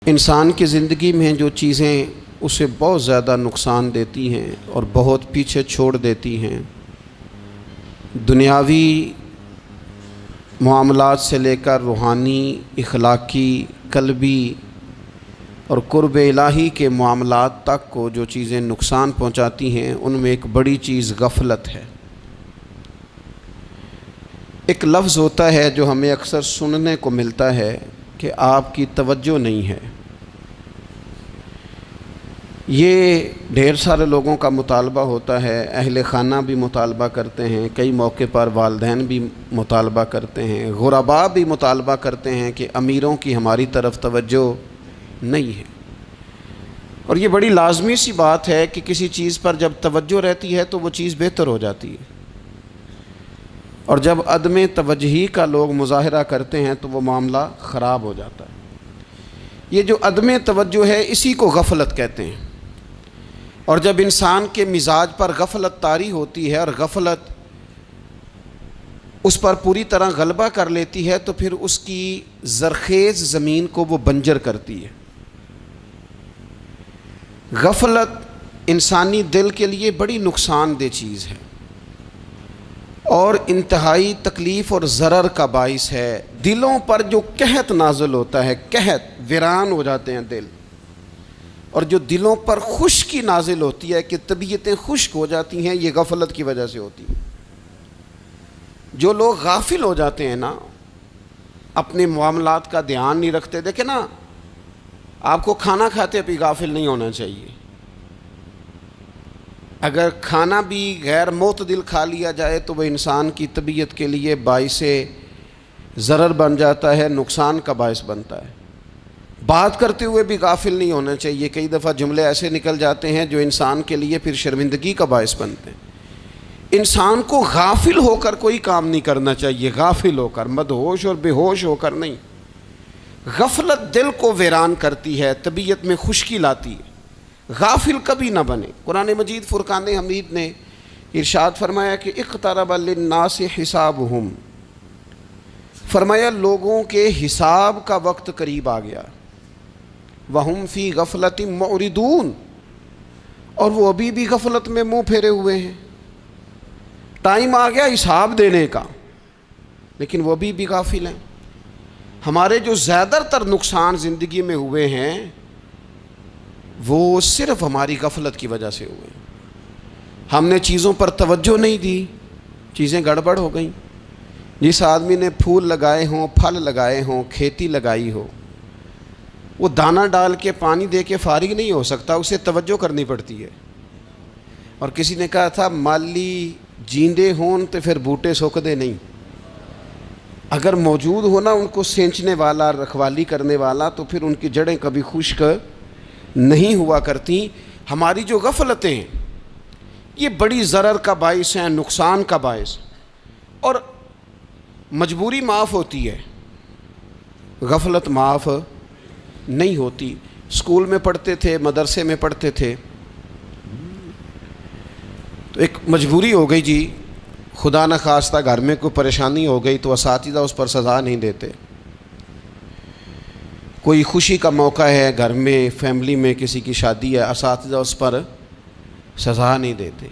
انسان کی زندگی میں جو چیزیں اسے بہت زیادہ نقصان دیتی ہیں اور بہت پیچھے چھوڑ دیتی ہیں، دنیاوی معاملات سے لے کر روحانی، اخلاقی، قلبی اور قرب الہی کے معاملات تک کو جو چیزیں نقصان پہنچاتی ہیں، ان میں ایک بڑی چیز غفلت ہے۔ ایک لفظ ہوتا ہے جو ہمیں اکثر سننے کو ملتا ہے کہ آپ کی توجہ نہیں ہے۔ یہ ڈھیر سارے لوگوں کا مطالبہ ہوتا ہے، اہل خانہ بھی مطالبہ کرتے ہیں، کئی موقع پر والدین بھی مطالبہ کرتے ہیں، غرباء بھی مطالبہ کرتے ہیں کہ امیروں کی ہماری طرف توجہ نہیں ہے۔ اور یہ بڑی لازمی سی بات ہے کہ کسی چیز پر جب توجہ رہتی ہے تو وہ چیز بہتر ہو جاتی ہے، اور جب عدم توجہی کا لوگ مظاہرہ کرتے ہیں تو وہ معاملہ خراب ہو جاتا ہے۔ یہ جو عدم توجہ ہے اسی کو غفلت کہتے ہیں، اور جب انسان کے مزاج پر غفلت طاری ہوتی ہے اور غفلت اس پر پوری طرح غلبہ کر لیتی ہے تو پھر اس کی زرخیز زمین کو وہ بنجر کرتی ہے۔ غفلت انسانی دل کے لیے بڑی نقصان دہ چیز ہے اور انتہائی تکلیف اور ضرر کا باعث ہے۔ دلوں پر جو قحط نازل ہوتا ہے، قحط، ویران ہو جاتے ہیں دل، اور جو دلوں پر خشکی نازل ہوتی ہے کہ طبیعتیں خشک ہو جاتی ہیں، یہ غفلت کی وجہ سے ہوتی ہے۔ جو لوگ غافل ہو جاتے ہیں نا، اپنے معاملات کا دھیان نہیں رکھتے، دیکھیں نا، آپ کو کھانا کھاتے بھی غافل نہیں ہونا چاہیے۔ اگر کھانا بھی غیر معتدل کھا لیا جائے تو وہ انسان کی طبیعت کے لیے باعث ضرر بن جاتا ہے، نقصان کا باعث بنتا ہے۔ بات کرتے ہوئے بھی غافل نہیں ہونا چاہیے، کئی دفعہ جملے ایسے نکل جاتے ہیں جو انسان کے لیے پھر شرمندگی کا باعث بنتے ہیں۔ انسان کو غافل ہو کر کوئی کام نہیں کرنا چاہیے، غافل ہو کر، مدہوش اور بے ہوش ہو کر نہیں۔ غفلت دل کو ویران کرتی ہے، طبیعت میں خشکی لاتی ہے۔ غافل کبھی نہ بنے۔ قرآن مجید فرقان حمید نے ارشاد فرمایا کہ اقترب للناس حسابہم، فرمایا لوگوں کے حساب کا وقت قریب آ گیا، وہم فی غفلۃ معرضون، اور وہ ابھی بھی غفلت میں منہ پھیرے ہوئے ہیں۔ ٹائم آ گیا حساب دینے کا، لیکن وہ ابھی بھی غافل ہیں۔ ہمارے جو زیادہ تر نقصان زندگی میں ہوئے ہیں وہ صرف ہماری غفلت کی وجہ سے ہوئے۔ ہم نے چیزوں پر توجہ نہیں دی، چیزیں گڑبڑ ہو گئیں۔ جس آدمی نے پھول لگائے ہوں، پھل لگائے ہوں، کھیتی لگائی ہو، وہ دانہ ڈال کے پانی دے کے فارغ نہیں ہو سکتا، اسے توجہ کرنی پڑتی ہے۔ اور کسی نے کہا تھا مالی جیندے ہون تو پھر بوٹے سوکھدے نہیں۔ اگر موجود ہونا ان کو سینچنے والا، رکھوالی کرنے والا، تو پھر ان کی جڑیں کبھی خشک نہیں ہوا کرتی۔ ہماری جو غفلتیں ہیں یہ بڑی ضرر کا باعث ہیں، نقصان کا باعث، اور مجبوری معاف ہوتی ہے، غفلت معاف نہیں ہوتی۔ اسکول میں پڑھتے تھے، مدرسے میں پڑھتے تھے، تو ایک مجبوری ہو گئی جی، خدا نخواستہ گھر میں کوئی پریشانی ہو گئی تو اساتذہ اس پر سزا نہیں دیتے۔ کوئی خوشی کا موقع ہے گھر میں، فیملی میں کسی کی شادی ہے، اساتذہ اس پر سزا نہیں دیتے۔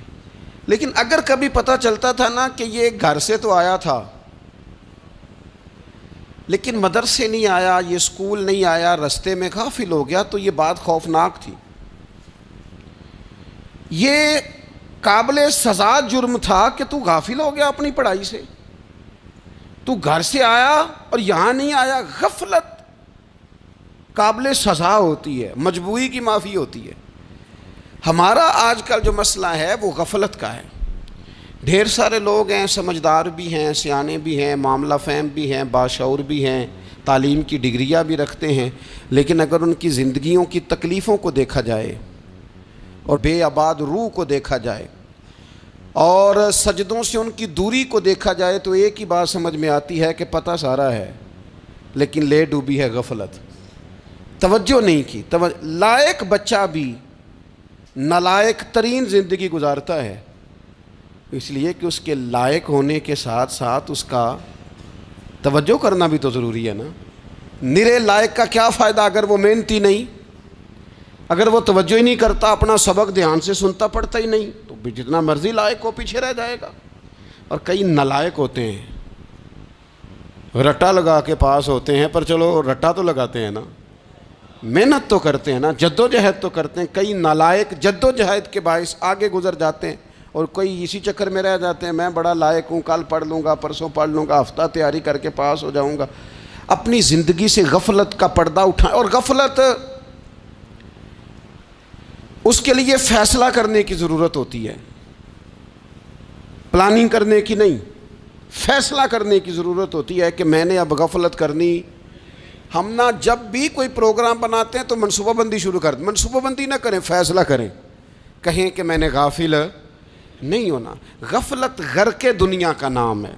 لیکن اگر کبھی پتہ چلتا تھا نا کہ یہ گھر سے تو آیا تھا لیکن مدرسے نہیں آیا، یہ اسکول نہیں آیا، رستے میں غافل ہو گیا، تو یہ بات خوفناک تھی۔ یہ قابل سزا جرم تھا کہ تو غافل ہو گیا اپنی پڑھائی سے، تو گھر سے آیا اور یہاں نہیں آیا۔ غفلت قابل سزا ہوتی ہے، مجبوری کی معافی ہوتی ہے۔ ہمارا آج کل جو مسئلہ ہے وہ غفلت کا ہے۔ ڈھیر سارے لوگ ہیں، سمجھدار بھی ہیں، سیانے بھی ہیں، معاملہ فہم بھی ہیں، باشعور بھی ہیں، تعلیم کی ڈگریاں بھی رکھتے ہیں، لیکن اگر ان کی زندگیوں کی تکلیفوں کو دیکھا جائے اور بے آباد روح کو دیکھا جائے اور سجدوں سے ان کی دوری کو دیکھا جائے تو ایک ہی بات سمجھ میں آتی ہے کہ پتہ سارا ہے لیکن لے ڈوبی ہے غفلت، توجہ نہیں کی۔ لائق بچہ بھی نالائق ترین زندگی گزارتا ہے، اس لیے کہ اس کے لائق ہونے کے ساتھ ساتھ اس کا توجہ کرنا بھی تو ضروری ہے نا۔ نرے لائق کا کیا فائدہ اگر وہ محنتی نہیں، اگر وہ توجہ ہی نہیں کرتا، اپنا سبق دھیان سے سنتا پڑھتا ہی نہیں، تو بھی جتنا مرضی لائق ہو پیچھے رہ جائے گا۔ اور کئی نالائق ہوتے ہیں، رٹا لگا کے پاس ہوتے ہیں، پر چلو رٹا تو لگاتے ہیں نا، محنت تو کرتے ہیں نا، جد و جہد تو کرتے ہیں۔ کئی نالائق جد و جہد کے باعث آگے گزر جاتے ہیں، اور کوئی اسی چکر میں رہ جاتے ہیں، میں بڑا لائق ہوں، کل پڑھ لوں گا، پرسوں پڑھ لوں گا، ہفتہ تیاری کر کے پاس ہو جاؤں گا۔ اپنی زندگی سے غفلت کا پردہ اٹھائیں، اور غفلت اس کے لیے فیصلہ کرنے کی ضرورت ہوتی ہے، پلاننگ کرنے کی نہیں، فیصلہ کرنے کی ضرورت ہوتی ہے کہ میں نے اب غفلت کرنی۔ ہم نہ جب بھی کوئی پروگرام بناتے ہیں تو منصوبہ بندی شروع کر دیں، منصوبہ بندی نہ کریں، فیصلہ کریں، کہیں کہ میں نے غافل نہیں ہونا۔ غفلت غرق دنیا کا نام ہے،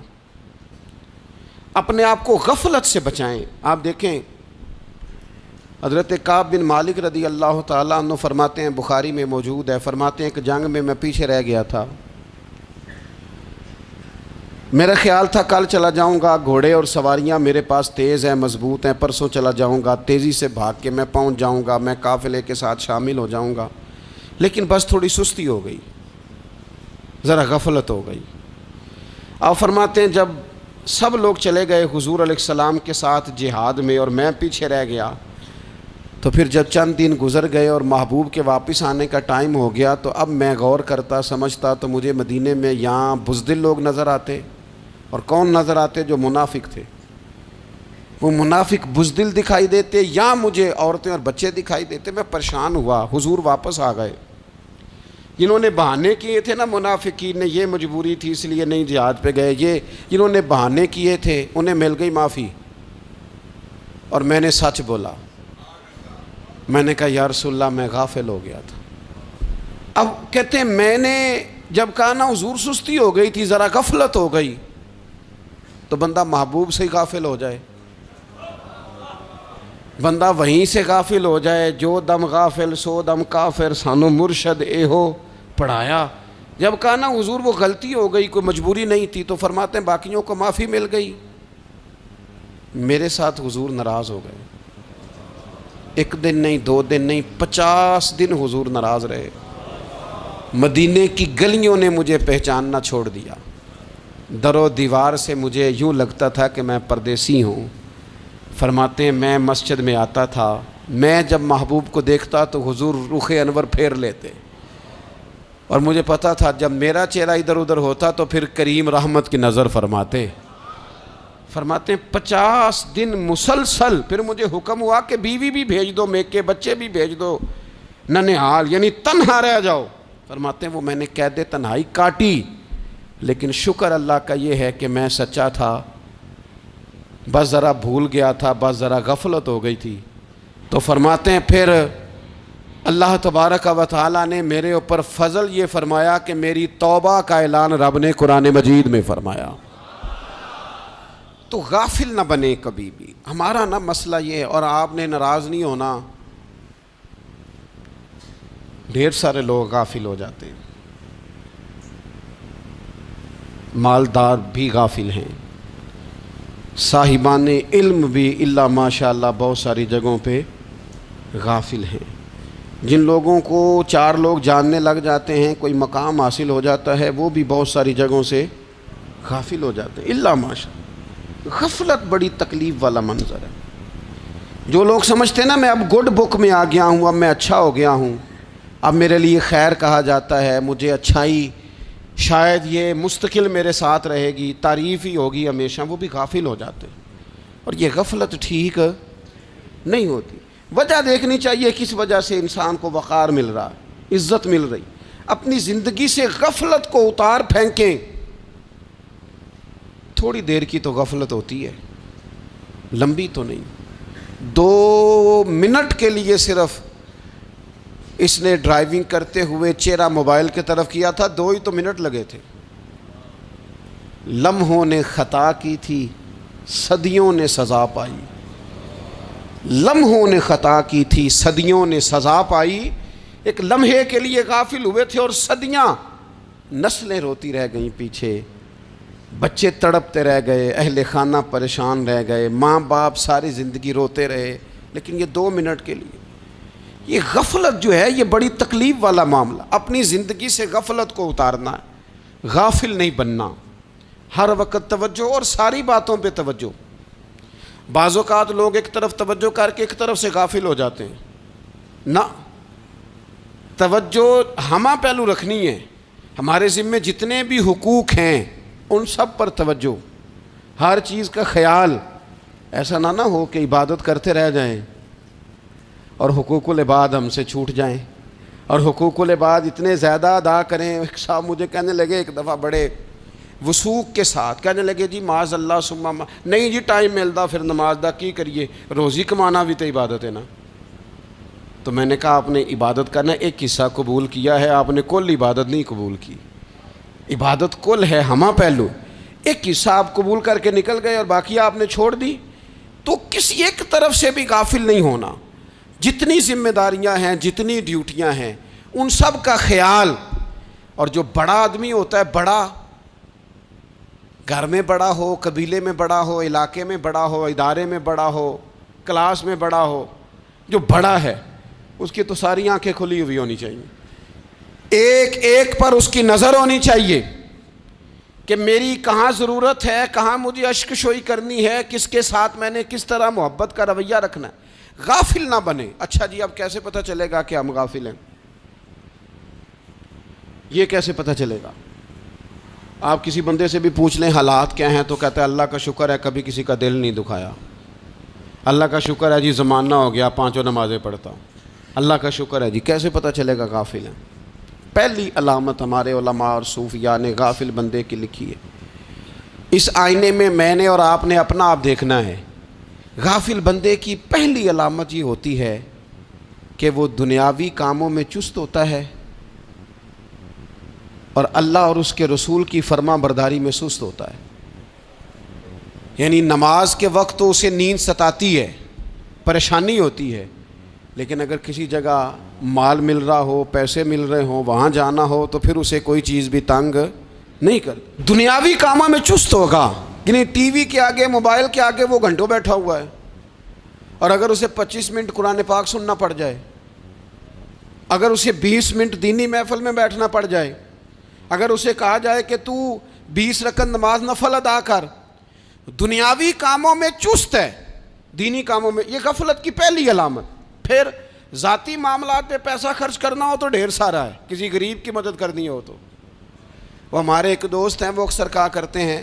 اپنے آپ کو غفلت سے بچائیں۔ آپ دیکھیں حضرت کعب بن مالک رضی اللہ تعالیٰ عنہ فرماتے ہیں، بخاری میں موجود ہے، فرماتے ہیں کہ جنگ میں پیچھے رہ گیا تھا، میرا خیال تھا کل چلا جاؤں گا، گھوڑے اور سواریاں میرے پاس تیز ہیں، مضبوط ہیں، پرسوں چلا جاؤں گا، تیزی سے بھاگ کے میں پہنچ جاؤں گا، میں قافلے کے ساتھ شامل ہو جاؤں گا، لیکن بس تھوڑی سستی ہو گئی، ذرا غفلت ہو گئی۔ آپ فرماتے ہیں جب سب لوگ چلے گئے حضور علیہ السلام کے ساتھ جہاد میں اور میں پیچھے رہ گیا، تو پھر جب چند دن گزر گئے اور محبوب کے واپس آنے کا ٹائم ہو گیا، تو اب میں غور کرتا سمجھتا تو مجھے مدینے میں یہاں بزدل لوگ نظر آتے، اور کون نظر آتے؟ جو منافق تھے، وہ منافق بزدل دکھائی دیتے، یا مجھے عورتیں اور بچے دکھائی دیتے۔ میں پریشان ہوا، حضور واپس آ گئے۔ جنہوں نے بہانے کیے تھے نا منافقین نے، یہ مجبوری تھی اس لیے نہیں جہاد پہ گئے، یہ جنہوں نے بہانے کیے تھے انہیں مل گئی معافی، اور میں نے سچ بولا، میں نے کہا یا رسول اللہ میں غافل ہو گیا تھا۔ اب کہتے ہیں میں نے جب کہا نا حضور سستی ہو گئی تھی، ذرا غفلت ہو گئی، تو بندہ محبوب سے غافل ہو جائے، بندہ وہیں سے غافل ہو جائے۔ جو دم غافل سو دم کافر، سانو مرشد اے ہو پڑھایا۔ جب کہا نا حضور وہ غلطی ہو گئی، کوئی مجبوری نہیں تھی، تو فرماتے ہیں باقیوں کو معافی مل گئی، میرے ساتھ حضور ناراض ہو گئے۔ ایک دن نہیں، 2 دن نہیں، 50 دن حضور ناراض رہے۔ مدینے کی گلیوں نے مجھے پہچاننا چھوڑ دیا، در و دیوار سے مجھے یوں لگتا تھا کہ میں پردیسی ہوں۔ فرماتے ہیں میں مسجد میں آتا تھا، میں جب محبوب کو دیکھتا تو حضور رخ انور پھیر لیتے، اور مجھے پتا تھا جب میرا چہرہ ادھر ادھر ہوتا تو پھر کریم رحمت کی نظر فرماتے۔ فرماتے ہیں 50 دن مسلسل، پھر مجھے حکم ہوا کہ بیوی بھی بھیج دو، میکے بچے بھی بھیج دو، ننہال یعنی تنہا رہ جاؤ۔ فرماتے ہیں وہ میں نے قید تنہائی کاٹی، لیکن شکر اللہ کا یہ ہے کہ میں سچا تھا، بس ذرا بھول گیا تھا، بس ذرا غفلت ہو گئی تھی۔ تو فرماتے ہیں پھر اللہ تبارک و تعالیٰ نے میرے اوپر فضل یہ فرمایا کہ میری توبہ کا اعلان رب نے قرآن مجید میں فرمایا۔ تو غافل نہ بنے کبھی بھی، ہمارا نا مسئلہ یہ ہے، اور آپ نے ناراض نہیں ہونا، ڈھیر سارے لوگ غافل ہو جاتے ہیں، مالدار بھی غافل ہیں، صاحبان علم بھی الا ماشاء اللہ بہت ساری جگہوں پہ غافل ہیں۔ جن لوگوں کو 4 لوگ جاننے لگ جاتے ہیں، کوئی مقام حاصل ہو جاتا ہے، وہ بھی بہت ساری جگہوں سے غافل ہو جاتے ہیں الا ماشاء اللہ۔ غفلت بڑی تکلیف والا منظر ہے۔ جو لوگ سمجھتے ہیں نا میں اب گڈ بک میں آ گیا ہوں، اب میں اچھا ہو گیا ہوں، اب میرے لیے خیر کہا جاتا ہے، مجھے اچھائی شاید یہ مستقل میرے ساتھ رہے گی، تعریف ہی ہوگی ہمیشہ، وہ بھی غافل ہو جاتے ہیں۔ اور یہ غفلت ٹھیک نہیں ہوتی۔ وجہ دیکھنی چاہیے کس وجہ سے انسان کو وقار مل رہا ہے، عزت مل رہی۔ اپنی زندگی سے غفلت کو اتار پھینکیں۔ تھوڑی دیر کی تو غفلت ہوتی ہے، لمبی تو نہیں۔ 2 منٹ کے لیے صرف اس نے ڈرائیونگ کرتے ہوئے چہرہ موبائل کی طرف کیا تھا، 2 ہی تو منٹ لگے تھے۔ لمحوں نے خطا کی تھی، صدیوں نے سزا پائی۔ لمحوں نے خطا کی تھی، صدیوں نے سزا پائی۔ ایک لمحے کے لیے غافل ہوئے تھے اور صدیاں، نسلیں روتی رہ گئیں پیچھے۔ بچے تڑپتے رہ گئے، اہل خانہ پریشان رہ گئے، ماں باپ ساری زندگی روتے رہے، لیکن یہ 2 منٹ کے لیے یہ غفلت جو ہے یہ بڑی تکلیف والا معاملہ. اپنی زندگی سے غفلت کو اتارنا ہے، غافل نہیں بننا، ہر وقت توجہ اور ساری باتوں پہ توجہ. بعض اوقات لوگ ایک طرف توجہ کر کے ایک طرف سے غافل ہو جاتے ہیں. نہ، توجہ ہمہ پہلو رکھنی ہے. ہمارے ذمے جتنے بھی حقوق ہیں ان سب پر توجہ، ہر چیز کا خیال. ایسا نہ ہو کہ عبادت کرتے رہ جائیں اور حقوق العباد ہم سے چھوٹ جائیں، اور حقوق العباد اتنے زیادہ ادا کریں. ایک صاحب مجھے کہنے لگے ایک دفعہ بڑے وثوق کے ساتھ کہنے لگے جی معاذ اللہ ثم نہیں جی ٹائم ملتا پھر نماز دا کی کریے، روزی کمانا بھی تو عبادت ہے نا. تو میں نے کہا آپ نے عبادت کرنا ایک حصہ قبول کیا ہے، آپ نے کل عبادت نہیں قبول کی. عبادت کل ہے، ہمہ پہلو. ایک حصہ آپ قبول کر کے نکل گئے اور باقی آپ نے چھوڑ دی. تو کسی ایک طرف سے بھی غافل نہیں ہونا. جتنی ذمہ داریاں ہیں، جتنی ڈیوٹیاں ہیں، ان سب کا خیال. اور جو بڑا آدمی ہوتا ہے، بڑا گھر میں بڑا ہو، قبیلے میں بڑا ہو، علاقے میں بڑا ہو، ادارے میں بڑا ہو، کلاس میں بڑا ہو، جو بڑا ہے اس کی تو ساری آنکھیں کھلی ہوئی ہونی چاہیے. ایک ایک پر اس کی نظر ہونی چاہیے کہ میری کہاں ضرورت ہے، کہاں مجھے اشک شوئی کرنی ہے، کس کے ساتھ میں نے کس طرح محبت کا رویہ رکھنا ہے. غافل نہ بنے. اچھا جی اب کیسے پتہ چلے گا کہ ہم غافل ہیں؟ یہ کیسے پتہ چلے گا؟ آپ کسی بندے سے بھی پوچھ لیں حالات کیا ہیں تو کہتا ہے اللہ کا شکر ہے کبھی کسی کا دل نہیں دکھایا، اللہ کا شکر ہے جی زمانہ ہو گیا 5 نمازیں پڑھتا ہوں، اللہ کا شکر ہے جی. کیسے پتہ چلے گا غافل ہیں؟ پہلی علامت ہمارے علماء اور صوفیاء نے غافل بندے کی لکھی ہے. اس آئینے میں نے اور آپ نے اپنا آپ دیکھنا ہے. غافل بندے کی پہلی علامت یہ ہوتی ہے کہ وہ دنیاوی کاموں میں چست ہوتا ہے اور اللہ اور اس کے رسول کی فرما برداری میں سست ہوتا ہے. یعنی نماز کے وقت تو اسے نیند ستاتی ہے، پریشانی ہوتی ہے، لیکن اگر کسی جگہ مال مل رہا ہو، پیسے مل رہے ہوں، وہاں جانا ہو تو پھر اسے کوئی چیز بھی تنگ نہیں کر. دنیاوی کاموں میں چست ہوگا، یعنی ٹی وی کے آگے، موبائل کے آگے وہ گھنٹوں بیٹھا ہوا ہے. اور اگر اسے 25 منٹ قرآن پاک سننا پڑ جائے، اگر اسے 20 منٹ دینی محفل میں بیٹھنا پڑ جائے، اگر اسے کہا جائے کہ تو 20 رکعت نماز نفل ادا کر، دنیاوی کاموں میں چست ہے، دینی کاموں میں، یہ غفلت کی پہلی علامت. پھر ذاتی معاملات پہ پیسہ خرچ کرنا ہو تو ڈھیر سارا ہے، کسی غریب کی مدد کرنی ہو تو. وہ ہمارے ایک دوست ہیں، وہ اکثر کہا کرتے ہیں،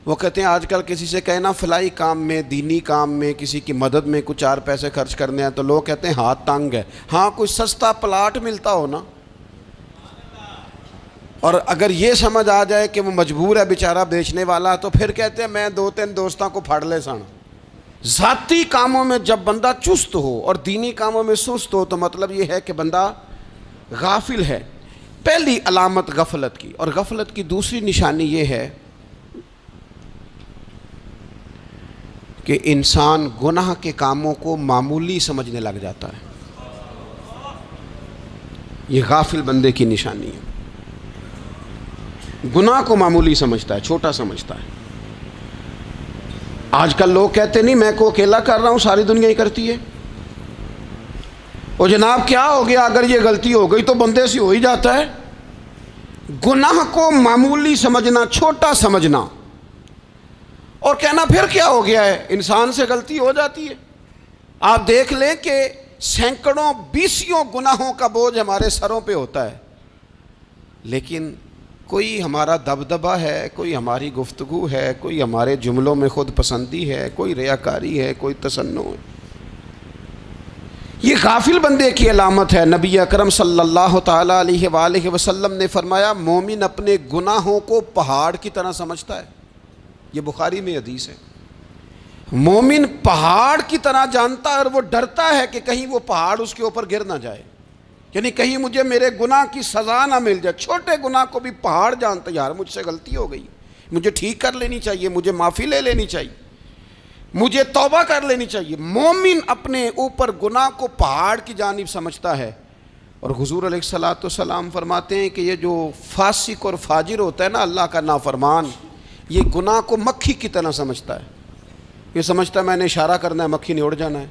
وہ کہتے ہیں آج کل کسی سے کہنا فلائی کام میں، دینی کام میں، کسی کی مدد میں کچھ 4 پیسے خرچ کرنے ہیں تو لوگ کہتے ہیں ہاتھ تنگ ہے. ہاں کوئی سستا پلاٹ ملتا ہو نا، اور اگر یہ سمجھ آ جائے کہ وہ مجبور ہے بیچارہ بیچنے والا، تو پھر کہتے ہیں میں 2-3 دوستوں کو پھاڑ لے سن. ذاتی کاموں میں جب بندہ چست ہو اور دینی کاموں میں سست ہو تو مطلب یہ ہے کہ بندہ غافل ہے. پہلی علامت غفلت کی. اور غفلت کی دوسری نشانی یہ ہے کہ انسان گناہ کے کاموں کو معمولی سمجھنے لگ جاتا ہے. یہ غافل بندے کی نشانی ہے. گناہ کو معمولی سمجھتا ہے، چھوٹا سمجھتا ہے. آج کل لوگ کہتے نہیں میں کو اکیلا کر رہا ہوں، ساری دنیا ہی کرتی ہے. اور جناب کیا ہو گیا، اگر یہ غلطی ہو گئی تو بندے سے ہو ہی جاتا ہے. گناہ کو معمولی سمجھنا، چھوٹا سمجھنا اور کہنا پھر کیا ہو گیا ہے، انسان سے غلطی ہو جاتی ہے. آپ دیکھ لیں کہ سینکڑوں بیسیوں گناہوں کا بوجھ ہمارے سروں پہ ہوتا ہے، لیکن کوئی ہمارا دبدبہ ہے، کوئی ہماری گفتگو ہے، کوئی ہمارے جملوں میں خود پسندی ہے، کوئی ریاکاری ہے، کوئی تصنع ہے. یہ غافل بندے کی علامت ہے. نبی اکرم صلی اللہ تعالی علیہ وآلہ وسلم نے فرمایا مومن اپنے گناہوں کو پہاڑ کی طرح سمجھتا ہے. یہ بخاری میں حدیث ہے. مومن پہاڑ کی طرح جانتا ہے اور وہ ڈرتا ہے کہ کہیں وہ پہاڑ اس کے اوپر گر نہ جائے، یعنی کہیں مجھے میرے گناہ کی سزا نہ مل جائے. چھوٹے گناہ کو بھی پہاڑ جانتا ہے، یار مجھ سے غلطی ہو گئی، مجھے ٹھیک کر لینی چاہیے، مجھے معافی لے لینی چاہیے، مجھے توبہ کر لینی چاہیے. مومن اپنے اوپر گناہ کو پہاڑ کی جانب سمجھتا ہے. اور حضور علیہ الصلوۃ والسلام فرماتے ہیں کہ یہ جو فاسق اور فاجر ہوتا ہے نا، اللہ کا نافرمان، یہ گناہ کو مکھی کی طرح سمجھتا ہے، یہ سمجھتا ہے میں نے اشارہ کرنا ہے مکھی نے اڑ جانا ہے۔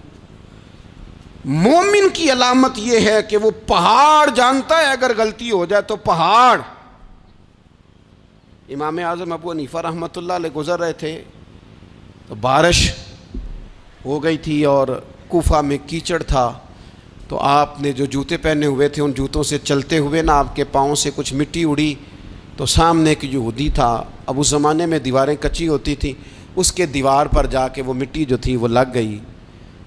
مومن کی علامت یہ ہے کہ وہ پہاڑ جانتا ہے اگر غلطی ہو جائے تو پہاڑ۔ امام اعظم ابو حنیفہ رحمۃ اللہ علیہ گزر رہے تھے تو بارش ہو گئی تھی اور کوفہ میں کیچڑ تھا، تو آپ نے جو جوتے پہنے ہوئے تھے ان جوتوں سے چلتے ہوئے نا آپ کے پاؤں سے کچھ مٹی اڑی، تو سامنے ایک یہودی تھا، اب اس زمانے میں دیواریں کچی ہوتی تھیں، اس کے دیوار پر جا کے وہ مٹی جو تھی وہ لگ گئی۔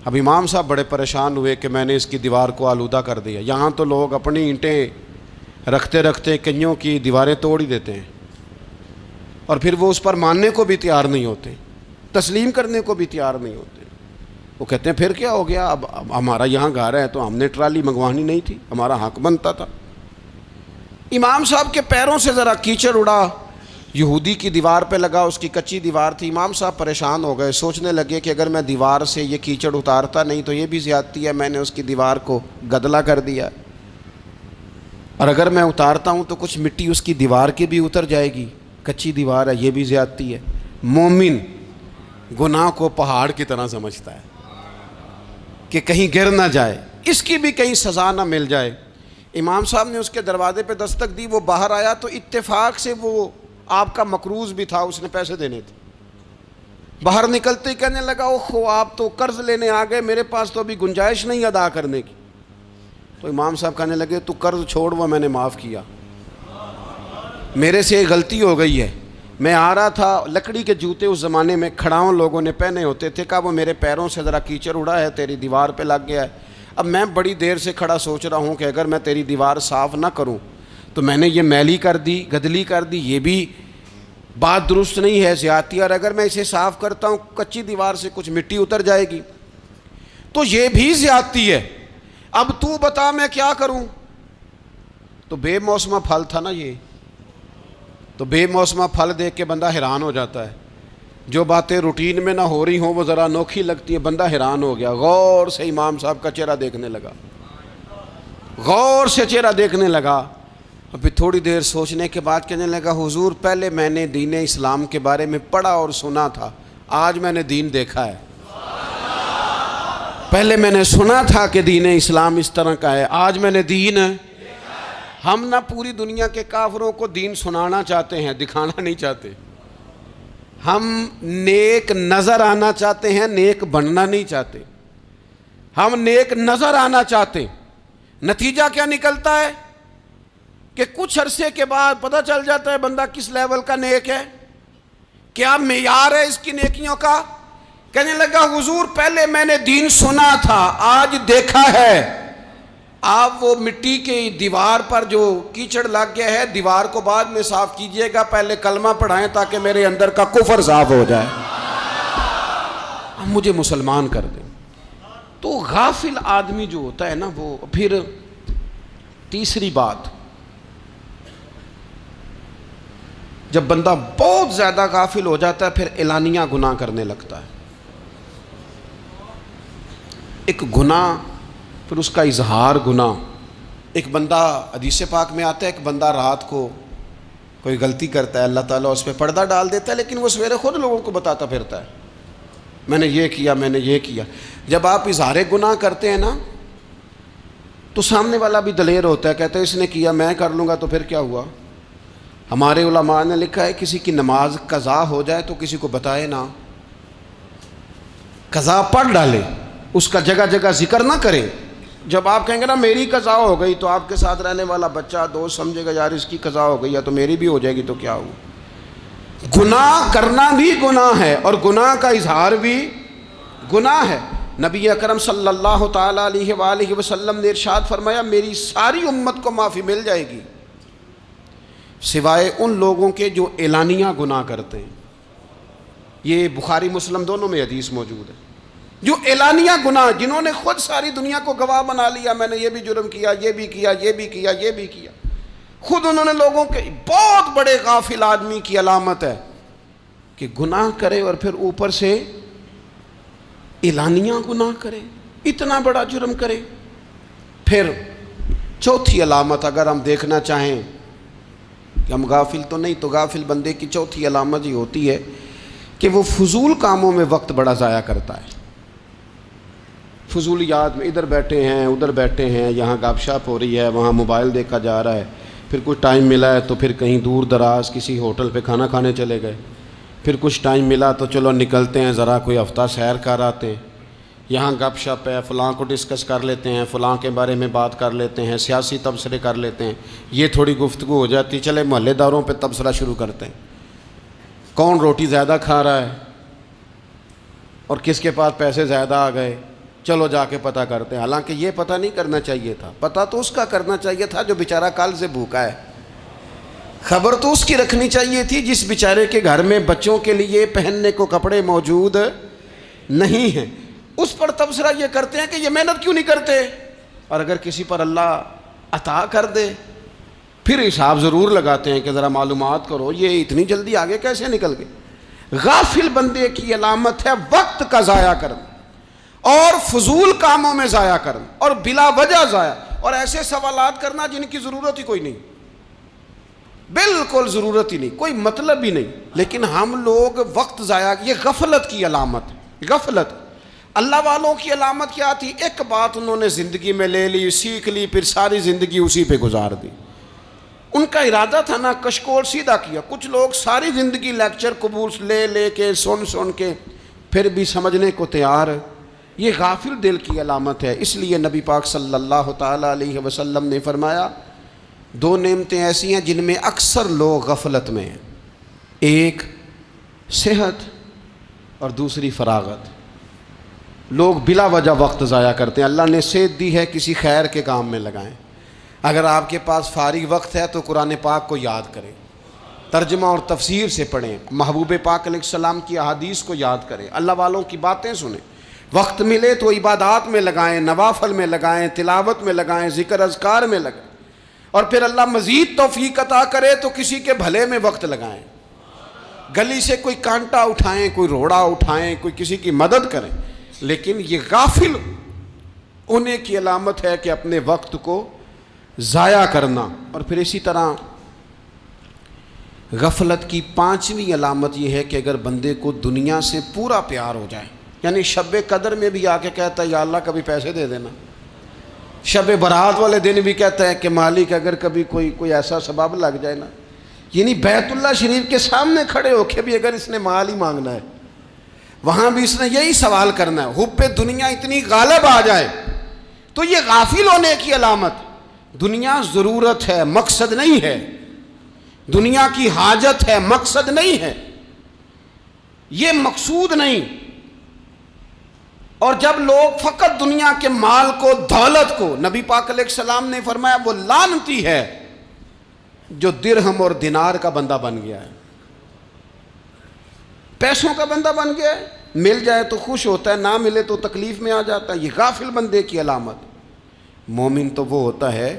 اب امام صاحب بڑے پریشان ہوئے کہ میں نے اس کی دیوار کو آلودہ کر دیا۔ یہاں تو لوگ اپنی اینٹیں رکھتے رکھتے کئیوں کی دیواریں توڑ ہی دیتے ہیں، اور پھر وہ اس پر ماننے کو بھی تیار نہیں ہوتے، تسلیم کرنے کو بھی تیار نہیں ہوتے۔ وہ کہتے ہیں پھر کیا ہو گیا، اب ہمارا یہاں گھر ہے تو ہم نے ٹرالی منگوانی نہیں تھی، ہمارا حق بنتا تھا۔ امام صاحب کے پیروں سے ذرا کیچڑ اڑا، یہودی کی دیوار پہ لگا، اس کی کچی دیوار تھی۔ امام صاحب پریشان ہو گئے، سوچنے لگے کہ اگر میں دیوار سے یہ کیچڑ اتارتا نہیں تو یہ بھی زیادتی ہے، میں نے اس کی دیوار کو گدلا کر دیا، اور اگر میں اتارتا ہوں تو کچھ مٹی اس کی دیوار کی بھی اتر جائے گی، کچی دیوار ہے، یہ بھی زیادتی ہے۔ مومن گناہ کو پہاڑ کی طرح سمجھتا ہے کہ کہیں گر نہ جائے، اس کی بھی کہیں سزا نہ مل جائے۔ امام صاحب نے اس کے دروازے پہ دستک دی، وہ باہر آیا تو اتفاق سے وہ آپ کا مقروض بھی تھا، اس نے پیسے دینے تھے۔ باہر نکلتے ہی کہنے لگا اوہو آپ تو قرض لینے آ گئے، میرے پاس تو ابھی گنجائش نہیں ادا کرنے کی۔ تو امام صاحب کہنے لگے تو قرض چھوڑ، وہ میں نے معاف کیا، میرے سے غلطی ہو گئی ہے، میں آ رہا تھا، لکڑی کے جوتے اس زمانے میں کھڑاؤں لوگوں نے پہنے ہوتے تھے، کہا وہ میرے پیروں سے ذرا کیچڑ اڑا ہے، تیری دیوار پہ لگ گیا ہے۔ اب میں بڑی دیر سے کھڑا سوچ رہا ہوں کہ اگر میں تیری دیوار صاف نہ کروں تو میں نے یہ میلی کر دی، گدلی کر دی، یہ بھی بات درست نہیں ہے، زیادتی، اور اگر میں اسے صاف کرتا ہوں کچی دیوار سے کچھ مٹی اتر جائے گی تو یہ بھی زیادتی ہے، اب تو بتا میں کیا کروں۔ تو بے موسمہ پھل تھا نا یہ، تو بے موسمہ پھل دیکھ کے بندہ حیران ہو جاتا ہے، جو باتیں روٹین میں نہ ہو رہی ہوں وہ ذرا انوکھی لگتی ہیں، بندہ حیران ہو گیا، غور سے امام صاحب کا چہرہ دیکھنے لگا، غور سے چہرہ دیکھنے لگا، اور پھر تھوڑی دیر سوچنے کے بعد کہنے لگا حضور پہلے میں نے دین اسلام کے بارے میں پڑھا اور سنا تھا، آج میں نے دین دیکھا ہے۔ پہلے میں نے سنا تھا کہ دین اسلام اس طرح کا ہے، آج میں نے دین۔ ہم نہ پوری دنیا کے کافروں کو دین سنانا چاہتے ہیں، دکھانا نہیں چاہتے، ہم نیک نظر آنا چاہتے ہیں، نیک بننا نہیں چاہتے، ہم نیک نظر آنا چاہتے۔ نتیجہ کیا نکلتا ہے کہ کچھ عرصے کے بعد پتہ چل جاتا ہے بندہ کس لیول کا نیک ہے، کیا معیار ہے اس کی نیکیوں کا۔ کہنے لگا حضور پہلے میں نے دین سنا تھا، آج دیکھا ہے۔ آپ وہ مٹی کی دیوار پر جو کیچڑ لگ گیا ہے، دیوار کو بعد میں صاف کیجئے گا، پہلے کلمہ پڑھائیں تاکہ میرے اندر کا کفر صاف ہو جائے، اب مجھے مسلمان کر دیں۔ تو غافل آدمی جو ہوتا ہے نا وہ پھر تیسری بات، جب بندہ بہت زیادہ غافل ہو جاتا ہے پھر اعلانیہ گناہ کرنے لگتا ہے۔ ایک گناہ پھر اس کا اظہار گناہ، ایک بندہ حدیث پاک میں آتا ہے ایک بندہ رات کو کوئی غلطی کرتا ہے، اللہ تعالیٰ اس پہ پردہ ڈال دیتا ہے، لیکن وہ سویرے خود لوگوں کو بتاتا پھرتا ہے میں نے یہ کیا، میں نے یہ کیا۔ جب آپ اظہار گناہ کرتے ہیں نا تو سامنے والا بھی دلیر ہوتا ہے، کہتا ہے اس نے کیا میں کر لوں گا تو پھر کیا ہوا۔ ہمارے علماء نے لکھا ہے کسی کی نماز قضا ہو جائے تو کسی کو بتائے نہ، قضا پڑھ ڈالے، اس کا جگہ جگہ ذکر نہ کرے۔ جب آپ کہیں گے نا میری قضا ہو گئی تو آپ کے ساتھ رہنے والا بچہ دوست سمجھے گا یار اس کی قضا ہو گئی ہے تو میری بھی ہو جائے گی تو کیا ہوا۔ گناہ کرنا بھی گناہ ہے اور گناہ کا اظہار بھی گناہ ہے۔ نبی اکرم صلی اللہ تعالیٰ علیہ وآلہ وسلم نے ارشاد فرمایا میری ساری امت کو معافی مل جائے گی سوائے ان لوگوں کے جو اعلانیہ گناہ کرتے ہیں۔ یہ بخاری مسلم دونوں میں حدیث موجود ہے۔ جو اعلانیہ گناہ، جنہوں نے خود ساری دنیا کو گواہ بنا لیا میں نے یہ بھی جرم کیا، یہ بھی کیا، یہ بھی کیا، یہ بھی کیا، خود انہوں نے لوگوں کے، بہت بڑے غافل آدمی کی علامت ہے کہ گناہ کرے اور پھر اوپر سے اعلانیہ گناہ کرے، اتنا بڑا جرم کرے۔ پھر چوتھی علامت اگر ہم دیکھنا چاہیں کہ ہم غافل تو نہیں. تو غافل بندے کی چوتھی علامت یہ ہوتی ہے کہ وہ فضول کاموں میں وقت بڑا ضائع کرتا ہے. فضولیات میں ادھر بیٹھے ہیں ادھر بیٹھے ہیں, یہاں گپ شپ ہو رہی ہے, وہاں موبائل دیکھا جا رہا ہے, پھر کچھ ٹائم ملا ہے تو پھر کہیں دور دراز کسی ہوٹل پہ کھانا کھانے چلے گئے, پھر کچھ ٹائم ملا تو چلو نکلتے ہیں ذرا کوئی ہفتہ سیر کر آتے ہیں, یہاں گپ شپ ہے, فلاں کو ڈسکس کر لیتے ہیں, فلاں کے بارے میں بات کر لیتے ہیں, سیاسی تبصرے کر لیتے ہیں, یہ تھوڑی گفتگو ہو جاتی, چلے محلے داروں پہ تبصرہ شروع کرتے ہیں, کون روٹی زیادہ کھا رہا ہے اور کس کے پاس پیسے زیادہ آ گئے, چلو جا کے پتہ کرتے ہیں. حالانکہ یہ پتہ نہیں کرنا چاہیے تھا, پتہ تو اس کا کرنا چاہیے تھا جو بیچارہ کل سے بھوکا ہے. خبر تو اس کی رکھنی چاہیے تھی جس بیچارے کے گھر میں بچوں کے لیے پہننے کو کپڑے موجود نہیں ہیں. اس پر تبصرہ یہ کرتے ہیں کہ یہ محنت کیوں نہیں کرتے, اور اگر کسی پر اللہ عطا کر دے پھر حساب ضرور لگاتے ہیں کہ ذرا معلومات کرو یہ اتنی جلدی آگے کیسے نکل گئے. غافل بندے کی علامت ہے وقت کا ضائع کرنا اور فضول کاموں میں ضائع کرنا اور بلا وجہ ضائع, اور ایسے سوالات کرنا جن کی ضرورت ہی کوئی نہیں, بالکل ضرورت ہی نہیں, کوئی مطلب ہی نہیں. لیکن ہم لوگ وقت ضائع, یہ غفلت کی علامت, غفلت. اللہ والوں کی علامت کیا تھی؟ ایک بات انہوں نے زندگی میں لے لی, سیکھ لی, پھر ساری زندگی اسی پہ گزار دی. ان کا ارادہ تھا نا کشکول سیدھا کیا. کچھ لوگ ساری زندگی لیکچر قبول لے کے سن کے پھر بھی سمجھنے کو تیار. یہ غافل دل کی علامت ہے. اس لیے نبی پاک صلی اللہ تعالیٰ علیہ وسلم نے فرمایا دو نعمتیں ایسی ہیں جن میں اکثر لوگ غفلت میں ہیں, ایک صحت اور دوسری فراغت. لوگ بلا وجہ وقت ضائع کرتے ہیں. اللہ نے صحت دی ہے, کسی خیر کے کام میں لگائیں. اگر آپ کے پاس فارغ وقت ہے تو قرآن پاک کو یاد کریں, ترجمہ اور تفسیر سے پڑھیں, محبوب پاک علیہ السلام کی احادیث کو یاد کریں, اللہ والوں کی باتیں سنیں. وقت ملے تو عبادات میں لگائیں, نوافل میں لگائیں, تلاوت میں لگائیں, ذکر اذکار میں لگائیں, اور پھر اللہ مزید توفیق عطا کرے تو کسی کے بھلے میں وقت لگائیں. گلی سے کوئی کانٹا اٹھائیں, کوئی روڑا اٹھائیں, کوئی کسی کی مدد کریں. لیکن یہ غافل ہونے کی علامت ہے کہ اپنے وقت کو ضائع کرنا. اور پھر اسی طرح غفلت کی پانچویں علامت یہ ہے کہ اگر بندے کو دنیا سے پورا پیار ہو جائے, یعنی شب قدر میں بھی آ کے کہتا ہے یا اللہ کبھی پیسے دے دینا, شب برات والے دن بھی کہتا ہے کہ مالک اگر کبھی کوئی ایسا سبب لگ جائے نا, یعنی بیت اللہ شریف کے سامنے کھڑے ہو کے بھی اگر اس نے مال ہی مانگنا ہے وہاں بھی اس نے یہی سوال کرنا ہے, حب دنیا اتنی غالب آ جائے. تو یہ غافل ہونے کی علامت. دنیا ضرورت ہے, مقصد نہیں ہے. دنیا کی حاجت ہے, مقصد نہیں ہے. یہ مقصود نہیں. اور جب لوگ فقط دنیا کے مال کو, دولت کو, نبی پاک علیہ السلام نے فرمایا وہ لعنتی ہے جو درہم اور دینار کا بندہ بن گیا ہے, پیسوں کا بندہ بن گیا ہے. مل جائے تو خوش ہوتا ہے, نہ ملے تو تکلیف میں آ جاتا ہے. یہ غافل بندے کی علامت. مومن تو وہ ہوتا ہے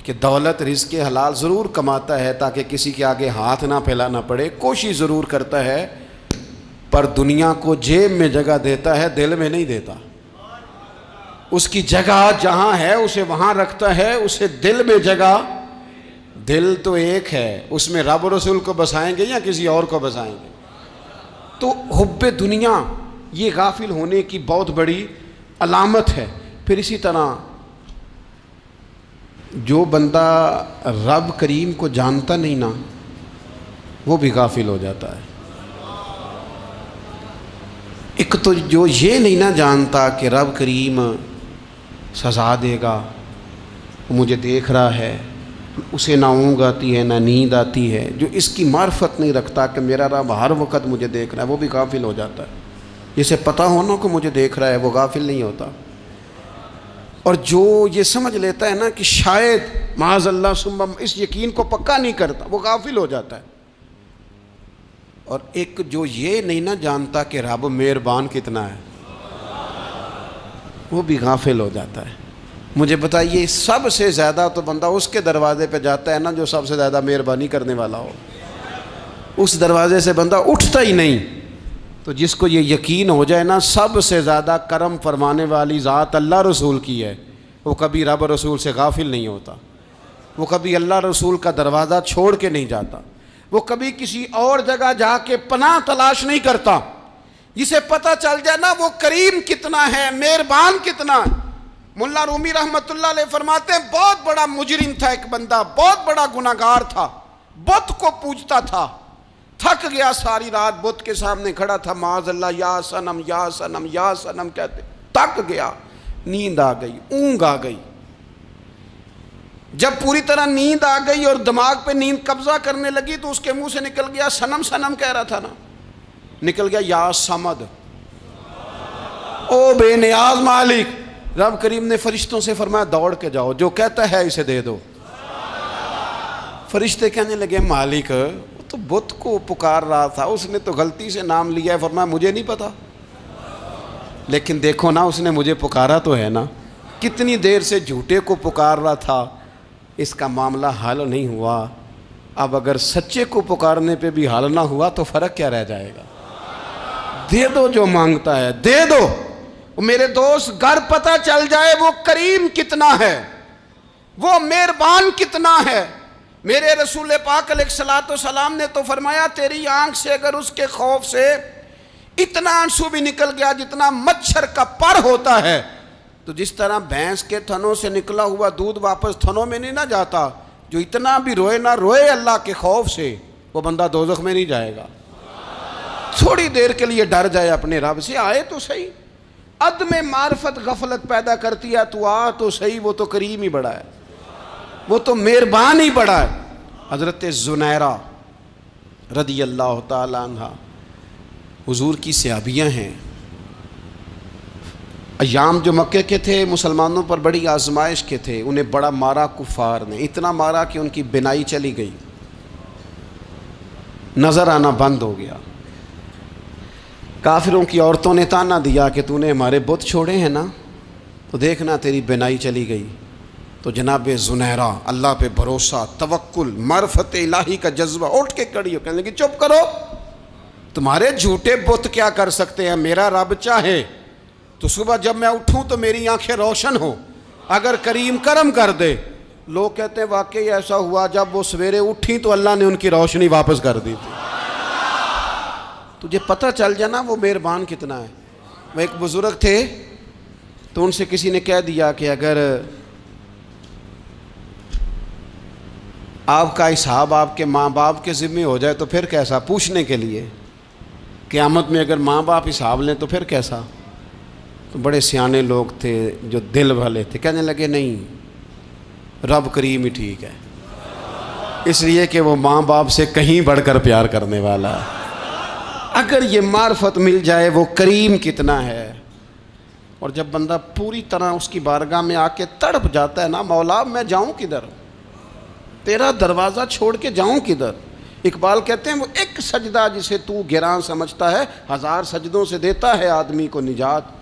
کہ دولت رزق حلال ضرور کماتا ہے تاکہ کسی کے آگے ہاتھ نہ پھیلانا پڑے, کوشش ضرور کرتا ہے, پر دنیا کو جیب میں جگہ دیتا ہے, دل میں نہیں دیتا. اس کی جگہ جہاں ہے اسے وہاں رکھتا ہے, اسے دل میں جگہ. دل تو ایک ہے, اس میں رب و رسول کو بسائیں گے یا کسی اور کو بسائیں گے. تو حب دنیا یہ غافل ہونے کی بہت بڑی علامت ہے. پھر اسی طرح جو بندہ رب کریم کو جانتا نہیں نا وہ بھی غافل ہو جاتا ہے. ایک تو جو یہ نہیں نہ جانتا کہ رب کریم سزا دے گا, مجھے دیکھ رہا ہے, اسے نہ اونگ آتی ہے نہ نیند آتی ہے, جو اس کی معرفت نہیں رکھتا کہ میرا رب ہر وقت مجھے دیکھ رہا ہے, وہ بھی غافل ہو جاتا ہے. جسے پتہ ہونا کہ مجھے دیکھ رہا ہے وہ غافل نہیں ہوتا. اور جو یہ سمجھ لیتا ہے نا کہ شاید معاذ اللہ ثم, اس یقین کو پکا نہیں کرتا, وہ غافل ہو جاتا ہے. اور ایک جو یہ نہیں نہ جانتا کہ رب مہربان کتنا ہے وہ بھی غافل ہو جاتا ہے. مجھے بتائیے سب سے زیادہ تو بندہ اس کے دروازے پہ جاتا ہے نا جو سب سے زیادہ مہربانی کرنے والا ہو, اس دروازے سے بندہ اٹھتا ہی نہیں. تو جس کو یہ یقین ہو جائے نا سب سے زیادہ کرم فرمانے والی ذات اللہ رسول کی ہے, وہ کبھی رب رسول سے غافل نہیں ہوتا. وہ کبھی اللہ رسول کا دروازہ چھوڑ کے نہیں جاتا، وہ کبھی کسی اور جگہ جا کے پناہ تلاش نہیں کرتا۔ جسے پتہ چل جائے نا وہ کریم کتنا ہے، مہربان کتنا ہے۔ ملا رومی رحمت اللہ علیہ فرماتے ہیں بہت بڑا مجرم تھا ایک بندہ، بہت بڑا گناہگار تھا، بت کو پوجتا تھا، تھک گیا، ساری رات بت کے سامنے کھڑا تھا، معاذ اللہ یا صنم یا صنم یا صنم کہتے، تھک گیا، نیند آ گئی، اونگ آ گئی۔ جب پوری طرح نیند آ گئی اور دماغ پہ نیند قبضہ کرنے لگی تو اس کے منہ سے نکل گیا، صنم صنم کہہ رہا تھا نا، نکل گیا یا صمد، او بے نیاز مالک۔ رب کریم نے فرشتوں سے فرمایا دوڑ کے جاؤ، جو کہتا ہے اسے دے دو۔ فرشتے کہنے لگے مالک وہ تو بت کو پکار رہا تھا، اس نے تو غلطی سے نام لیا ہے۔ فرمایا مجھے نہیں پتا، لیکن دیکھو نا اس نے مجھے پکارا تو ہے نا، کتنی دیر سے جھوٹے کو پکار رہا تھا، اس کا معاملہ حل نہیں ہوا، اب اگر سچے کو پکارنے پہ بھی حل نہ ہوا تو فرق کیا رہ جائے گا؟ دے دو جو مانگتا ہے، دے دو۔ میرے دوست گھر پتہ چل جائے وہ کریم کتنا ہے، وہ مہربان کتنا ہے۔ میرے رسول پاک علیہ الصلوۃ والسلام نے تو فرمایا تیری آنکھ سے اگر اس کے خوف سے اتنا آنسو بھی نکل گیا جتنا مچھر کا پر ہوتا ہے، تو جس طرح بھینس کے تھنوں سے نکلا ہوا دودھ واپس تھنوں میں نہیں نہ جاتا، جو اتنا بھی روئے نہ روئے اللہ کے خوف سے، وہ بندہ دوزخ میں نہیں جائے گا۔ تھوڑی دیر کے لیے ڈر جائے اپنے رب سے، آئے تو صحیح۔ عدم معرفت غفلت پیدا کرتی ہے، تو آ تو صحیح، وہ تو کریم ہی بڑا ہے، وہ تو مہربان ہی بڑا ہے۔ حضرت زنیرہ رضی اللہ تعالی عنہ حضور کی صحابیاں ہیں۔ ایام جو مکے کے تھے مسلمانوں پر بڑی آزمائش کے تھے، انہیں بڑا مارا کفار نے، اتنا مارا کہ ان کی بینائی چلی گئی، نظر آنا بند ہو گیا۔ کافروں کی عورتوں نے تانا دیا کہ تو نے ہمارے بت چھوڑے ہیں نا، تو دیکھنا تیری بینائی چلی گئی۔ تو جناب زنیرہ اللہ پہ بھروسہ، توکل، معرفت الہی کا جذبہ، اٹھ کے کھڑی ہو کہنے لگی چپ کرو، تمہارے جھوٹے بت کیا کر سکتے ہیں، میرا رب چاہے تو صبح جب میں اٹھوں تو میری آنکھیں روشن ہوں، اگر کریم کرم کر دے۔ لوگ کہتے ہیں واقعی ایسا ہوا، جب وہ سویرے اٹھی تو اللہ نے ان کی روشنی واپس کر دی تھی۔ تجھے پتہ چل جانا وہ مہربان کتنا ہے۔ وہ ایک بزرگ تھے تو ان سے کسی نے کہہ دیا کہ اگر آپ کا حساب آپ کے ماں باپ کے ذمہ ہو جائے تو پھر کیسا، پوچھنے کے لیے قیامت میں اگر ماں باپ حساب لیں تو پھر کیسا۔ تو بڑے سیانے لوگ تھے جو دل والے تھے، کہنے لگے نہیں، رب کریم ہی ٹھیک ہے، اس لیے کہ وہ ماں باپ سے کہیں بڑھ کر پیار کرنے والا ہے۔ اگر یہ معرفت مل جائے وہ کریم کتنا ہے۔ اور جب بندہ پوری طرح اس کی بارگاہ میں آ کے تڑپ جاتا ہے نا، مولا میں جاؤں کدھر، تیرا دروازہ چھوڑ کے جاؤں کدھر۔ اقبال کہتے ہیں وہ ایک سجدہ جسے تو گراں سمجھتا ہے، 1000 سجدوں سے دیتا ہے آدمی کو نجات۔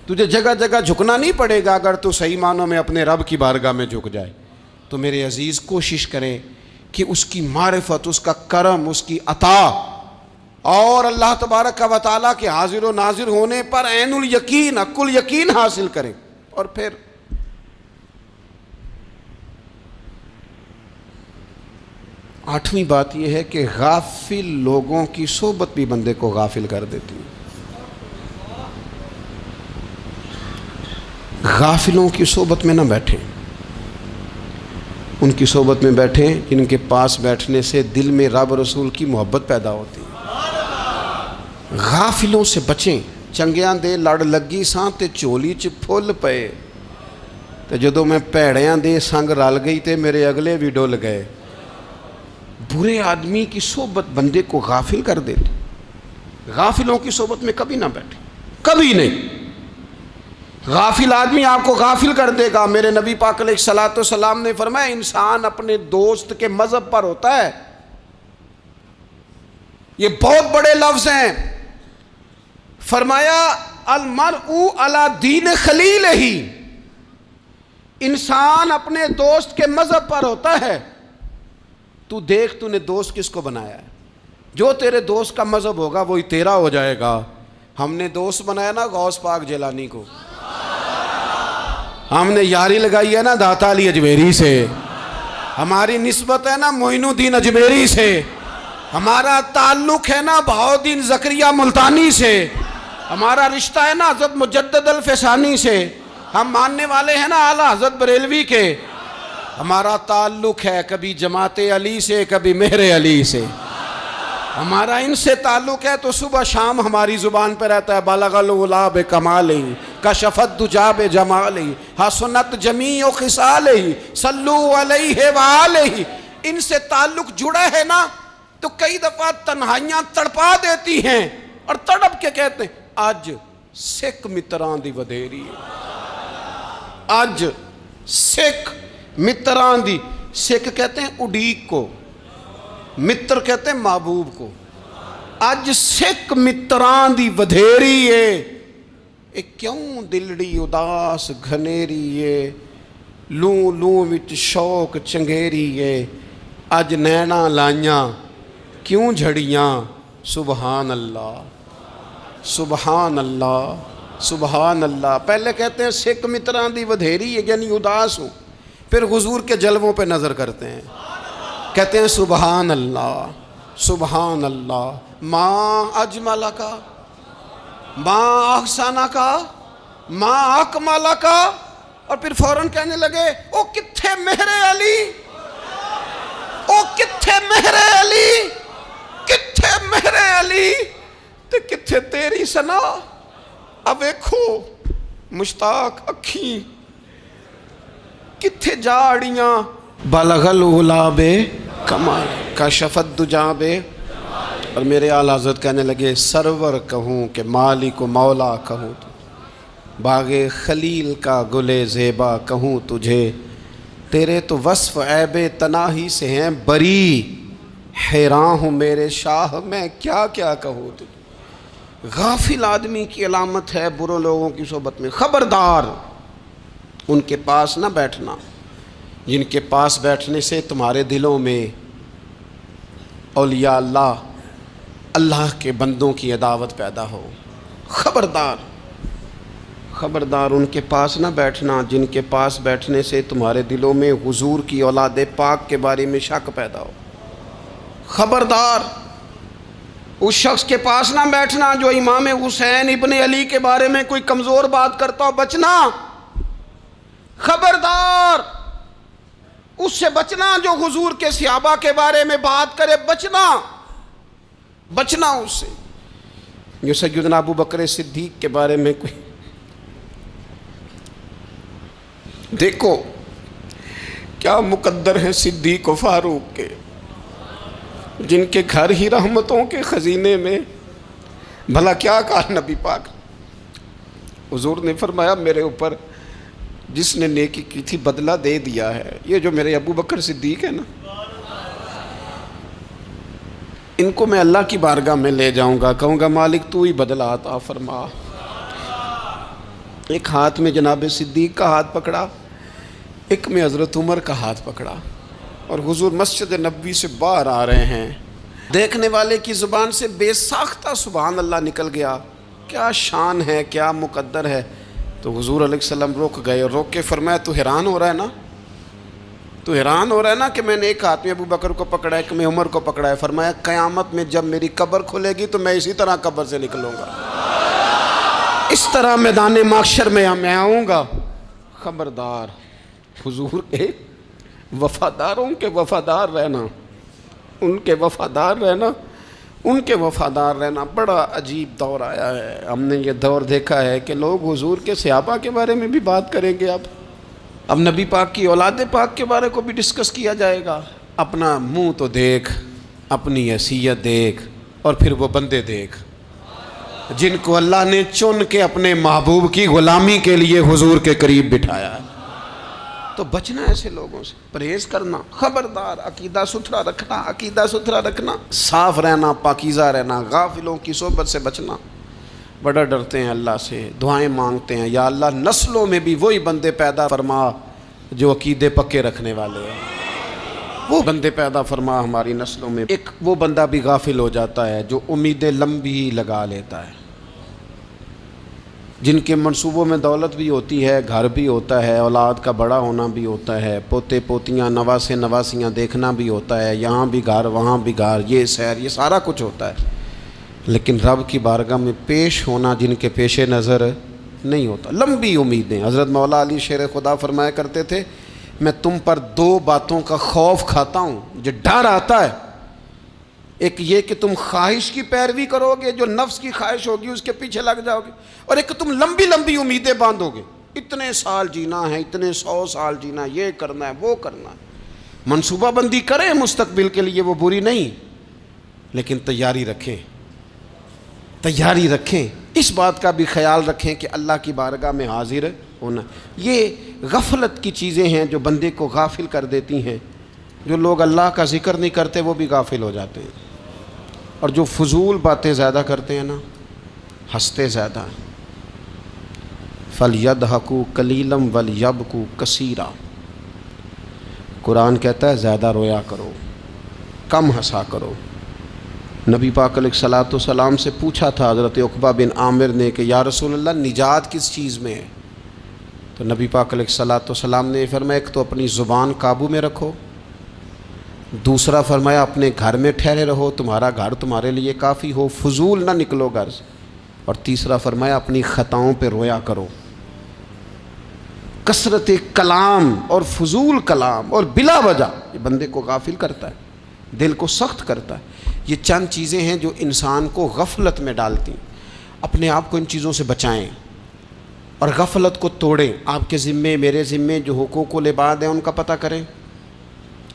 تجھے جگہ جگہ جھکنا نہیں پڑے گا اگر تو صحیح معنوں میں اپنے رب کی بارگاہ میں جھک جائے۔ تو میرے عزیز کوشش کریں کہ اس کی معرفت، اس کا کرم، اس کی عطا اور اللہ تبارک و تعالیٰ کے حاضر و ناظر ہونے پر عین الیقین، حق الیقین حاصل کریں۔ اور پھر آٹھویں بات یہ ہے کہ غافل لوگوں کی صحبت بھی بندے کو غافل کر دیتی ہے۔ غافلوں کی صحبت میں نہ بیٹھیں، ان کی صحبت میں بیٹھیں جن کے پاس بیٹھنے سے دل میں رب رسول کی محبت پیدا ہوتی ہے۔ غافلوں سے بچیں۔ چنگیاں دے لڑ لگی ساں تے چولی چ پھل پئے، تے جدوں میں پیڑیاں دے سنگ رل گئی تے میرے اگلے بھی ڈول گئے۔ برے آدمی کی صحبت بندے کو غافل کر دیتی۔ غافلوں کی صحبت میں کبھی نہ بیٹھیں، کبھی نہیں۔ غافل آدمی آپ کو غافل کر دے گا۔ میرے نبی پاک علیہ الصلوۃ والسلام نے فرمایا انسان اپنے دوست کے مذہب پر ہوتا ہے۔ یہ بہت بڑے لفظ ہیں۔ فرمایا المرء علی دین خلیلہ، انسان اپنے دوست کے مذہب پر ہوتا ہے۔ تو دیکھ تو نے دوست کس کو بنایا ہے، جو تیرے دوست کا مذہب ہوگا وہی تیرا ہو جائے گا۔ ہم نے دوست بنایا نا غوث پاک جیلانی کو، ہم نے یاری لگائی ہے نا داتا علی اجمیری سے، ہماری نسبت ہے نا معین الدین اجمیری سے، ہمارا تعلق ہے نا بہاؤالدین زکریا ملتانی سے، ہمارا رشتہ ہے نا حضرت مجدد الفسانی سے، ہم ماننے والے ہیں نا اعلیٰ حضرت بریلوی کے، ہمارا تعلق ہے کبھی جماعت علی سے کبھی مہر علی سے، ہمارا ان سے تعلق ہے تو صبح شام ہماری زبان پہ رہتا ہے بالغ العلا بکمالہ کشف الدجی بجمالہ حسنت جمیع خصالہ صلو علیہ وآلہ۔ ان سے تعلق جڑا ہے نا تو کئی دفعہ تنہائیاں تڑپا دیتی ہیں اور تڑپ کے کہتے ہیں آج سکھ متران دی ودھیری ہے، آج سکھ متران دی، سکھ کہتے ہیں اڈیق کو، متر کہتے ہیں محبوب کو، اج سکھ متران دی ودھیری ہے، اے کیوں دلڑی اداس گھنیری ہے، لوں لوں وچ شوق چنگیری ہے، اج نینا لائیاں کیوں جھڑیاں، سبحان اللہ سبحان اللہ سبحان اللہ۔ پہلے کہتے ہیں سکھ متران دی ودھیری ہے یعنی اداس ہوں، پھر حضور کے جلووں پہ نظر کرتے ہیں، کہتے ہیں سبحان اللہ سبحان اللہ، ماں اجملہ کا ماں احسانہ کا ماں اکملہ کا، اور پھر فوراً کہنے لگے او کتھے مہر علی، او کتھے مہر علی، کتھے مہر علی تے کتھے تیری سنا، اب ایکھو مشتاق اکھیں کتھے جاڑیاں، بلغ العلا بکمال کشف الدجی بے، اور میرے اعلیٰ حضرت کہنے لگے سرور کہوں کہ مالک و مولا کہوں تو، باغ خلیل کا گل زیبا کہوں تجھے، تیرے تو وصف عیب تناہی سے ہیں بری، حیران ہوں میرے شاہ میں کیا کیا کہوں تجھے۔ غافل آدمی کی علامت ہے برے لوگوں کی صحبت میں، خبردار ان کے پاس نہ بیٹھنا جن کے پاس بیٹھنے سے تمہارے دلوں میں اولیاء اللہ اللہ کے بندوں کی عداوت پیدا ہو، خبردار خبردار ان کے پاس نہ بیٹھنا جن کے پاس بیٹھنے سے تمہارے دلوں میں حضور کی اولاد پاک کے بارے میں شک پیدا ہو، خبردار اس شخص کے پاس نہ بیٹھنا جو امام حسین ابن علی کے بارے میں کوئی کمزور بات کرتا ہو، بچنا، خبردار اس سے بچنا جو حضور کے صحابہ کے بارے میں بات کرے، بچنا بچنا اس سے، جو سیدنا ابو بکر صدیق کے بارے میں کوئی، دیکھو کیا مقدر ہیں صدیق و فاروق کے، جن کے گھر ہی رحمتوں کے خزینے میں، بھلا کیا کہا نبی پاک، حضور نے فرمایا میرے اوپر جس نے نیکی کی تھی بدلہ دے دیا ہے، یہ جو میرے ابو بکر صدیق ہے نا، ان کو میں اللہ کی بارگاہ میں لے جاؤں گا، کہوں گا مالک تو ہی بدلہ عطا فرما۔ ایک ہاتھ میں جناب صدیق کا ہاتھ پکڑا، ایک میں حضرت عمر کا ہاتھ پکڑا، اور حضور مسجد نبوی سے باہر آ رہے ہیں، دیکھنے والے کی زبان سے بے ساختہ سبحان اللہ نکل گیا، کیا شان ہے کیا مقدر ہے۔ تو حضور علیہ السلام رک گئے اور روک کے فرمایا تو حیران ہو رہا ہے نا، تو حیران ہو رہا ہے نا کہ میں نے ایک ہاتھ میں ابو بکر کو پکڑا ہے ایک میں عمر کو پکڑا ہے، فرمایا قیامت میں جب میری قبر کھلے گی تو میں اسی طرح قبر سے نکلوں گا، اس طرح میدان محشر میں آؤں گا، خبردار حضور کے وفاداروں کے وفادار رہنا، ان کے وفادار رہنا، ان کے وفادار رہنا۔ بڑا عجیب دور آیا ہے، ہم نے یہ دور دیکھا ہے کہ لوگ حضور کے صحابہ کے بارے میں بھی بات کریں گے، اب نبی پاک کی اولاد پاک کے بارے کو بھی ڈسکس کیا جائے گا۔ اپنا منہ تو دیکھ، اپنی حیثیت دیکھ، اور پھر وہ بندے دیکھ جن کو اللہ نے چن کے اپنے محبوب کی غلامی کے لیے حضور کے قریب بٹھایا ہے۔ تو بچنا ایسے لوگوں سے، پرہیز کرنا، خبردار عقیدہ ستھرا رکھنا، عقیدہ ستھرا رکھنا، صاف رہنا، پاکیزہ رہنا، غافلوں کی صحبت سے بچنا۔ بڑا ڈرتے ہیں اللہ سے، دعائیں مانگتے ہیں یا اللہ نسلوں میں بھی وہی بندے پیدا فرما جو عقیدے پکے رکھنے والے ہیں، وہ بندے پیدا فرما ہماری نسلوں میں۔ ایک وہ بندہ بھی غافل ہو جاتا ہے جو امیدیں لمبی لگا لیتا ہے، جن کے منصوبوں میں دولت بھی ہوتی ہے، گھر بھی ہوتا ہے، اولاد کا بڑا ہونا بھی ہوتا ہے، پوتے پوتیاں نواسے نواسیاں دیکھنا بھی ہوتا ہے، یہاں بھی گھر وہاں بھی گھر، یہ سیر، یہ سارا کچھ ہوتا ہے، لیکن رب کی بارگاہ میں پیش ہونا جن کے پیش نظر نہیں ہوتا۔ لمبی امیدیں۔ حضرت مولا علی شیر خدا فرمایا کرتے تھے، میں تم پر دو باتوں کا خوف کھاتا ہوں، جو ڈر آتا ہے، ایک یہ کہ تم خواہش کی پیروی کرو گے، جو نفس کی خواہش ہوگی اس کے پیچھے لگ جاؤ گے، اور ایک کہ تم لمبی لمبی امیدیں باندھو گے، اتنے سال جینا ہے، اتنے 100 سال جینا، یہ کرنا ہے وہ کرنا ہے۔ منصوبہ بندی کریں مستقبل کے لیے، وہ بری نہیں، لیکن تیاری رکھیں، تیاری رکھیں، اس بات کا بھی خیال رکھیں کہ اللہ کی بارگاہ میں حاضر ہونا۔ یہ غفلت کی چیزیں ہیں جو بندے کو غافل کر دیتی ہیں۔ جو لوگ اللہ کا ذکر نہیں کرتے وہ بھی غافل ہو جاتے ہیں، اور جو فضول باتیں زیادہ کرتے ہیں نا، ہنستے زیادہ ہیں۔ فَلْيَضْحَكُوا قَلِيلًا وَلْيَبْكُوا كَثِيرًا، قرآن کہتا ہے زیادہ رویا کرو، کم ہنسا کرو۔ نبی پاک علیہ الصلوۃ والسلام سے پوچھا تھا حضرت عقبہ بن عامر نے کہ یا رسول اللہ نجات کس چیز میں ہے؟ تو نبی پاک علیہ الصلوۃ والسلام نے فرمایا ایک تو اپنی زبان قابو میں رکھو، دوسرا فرمایا اپنے گھر میں ٹھہرے رہو، تمہارا گھر تمہارے لیے کافی ہو، فضول نہ نکلو گھر سے، اور تیسرا فرمایا اپنی خطاؤں پہ رویا کرو۔ کثرت کلام اور فضول کلام اور بلا وجہ یہ بندے کو غافل کرتا ہے، دل کو سخت کرتا ہے۔ یہ چند چیزیں ہیں جو انسان کو غفلت میں ڈالتی ہیں۔ اپنے آپ کو ان چیزوں سے بچائیں اور غفلت کو توڑیں۔ آپ کے ذمے، میرے ذمے جو حقوق العباد ہیں ان کا پتہ کریں،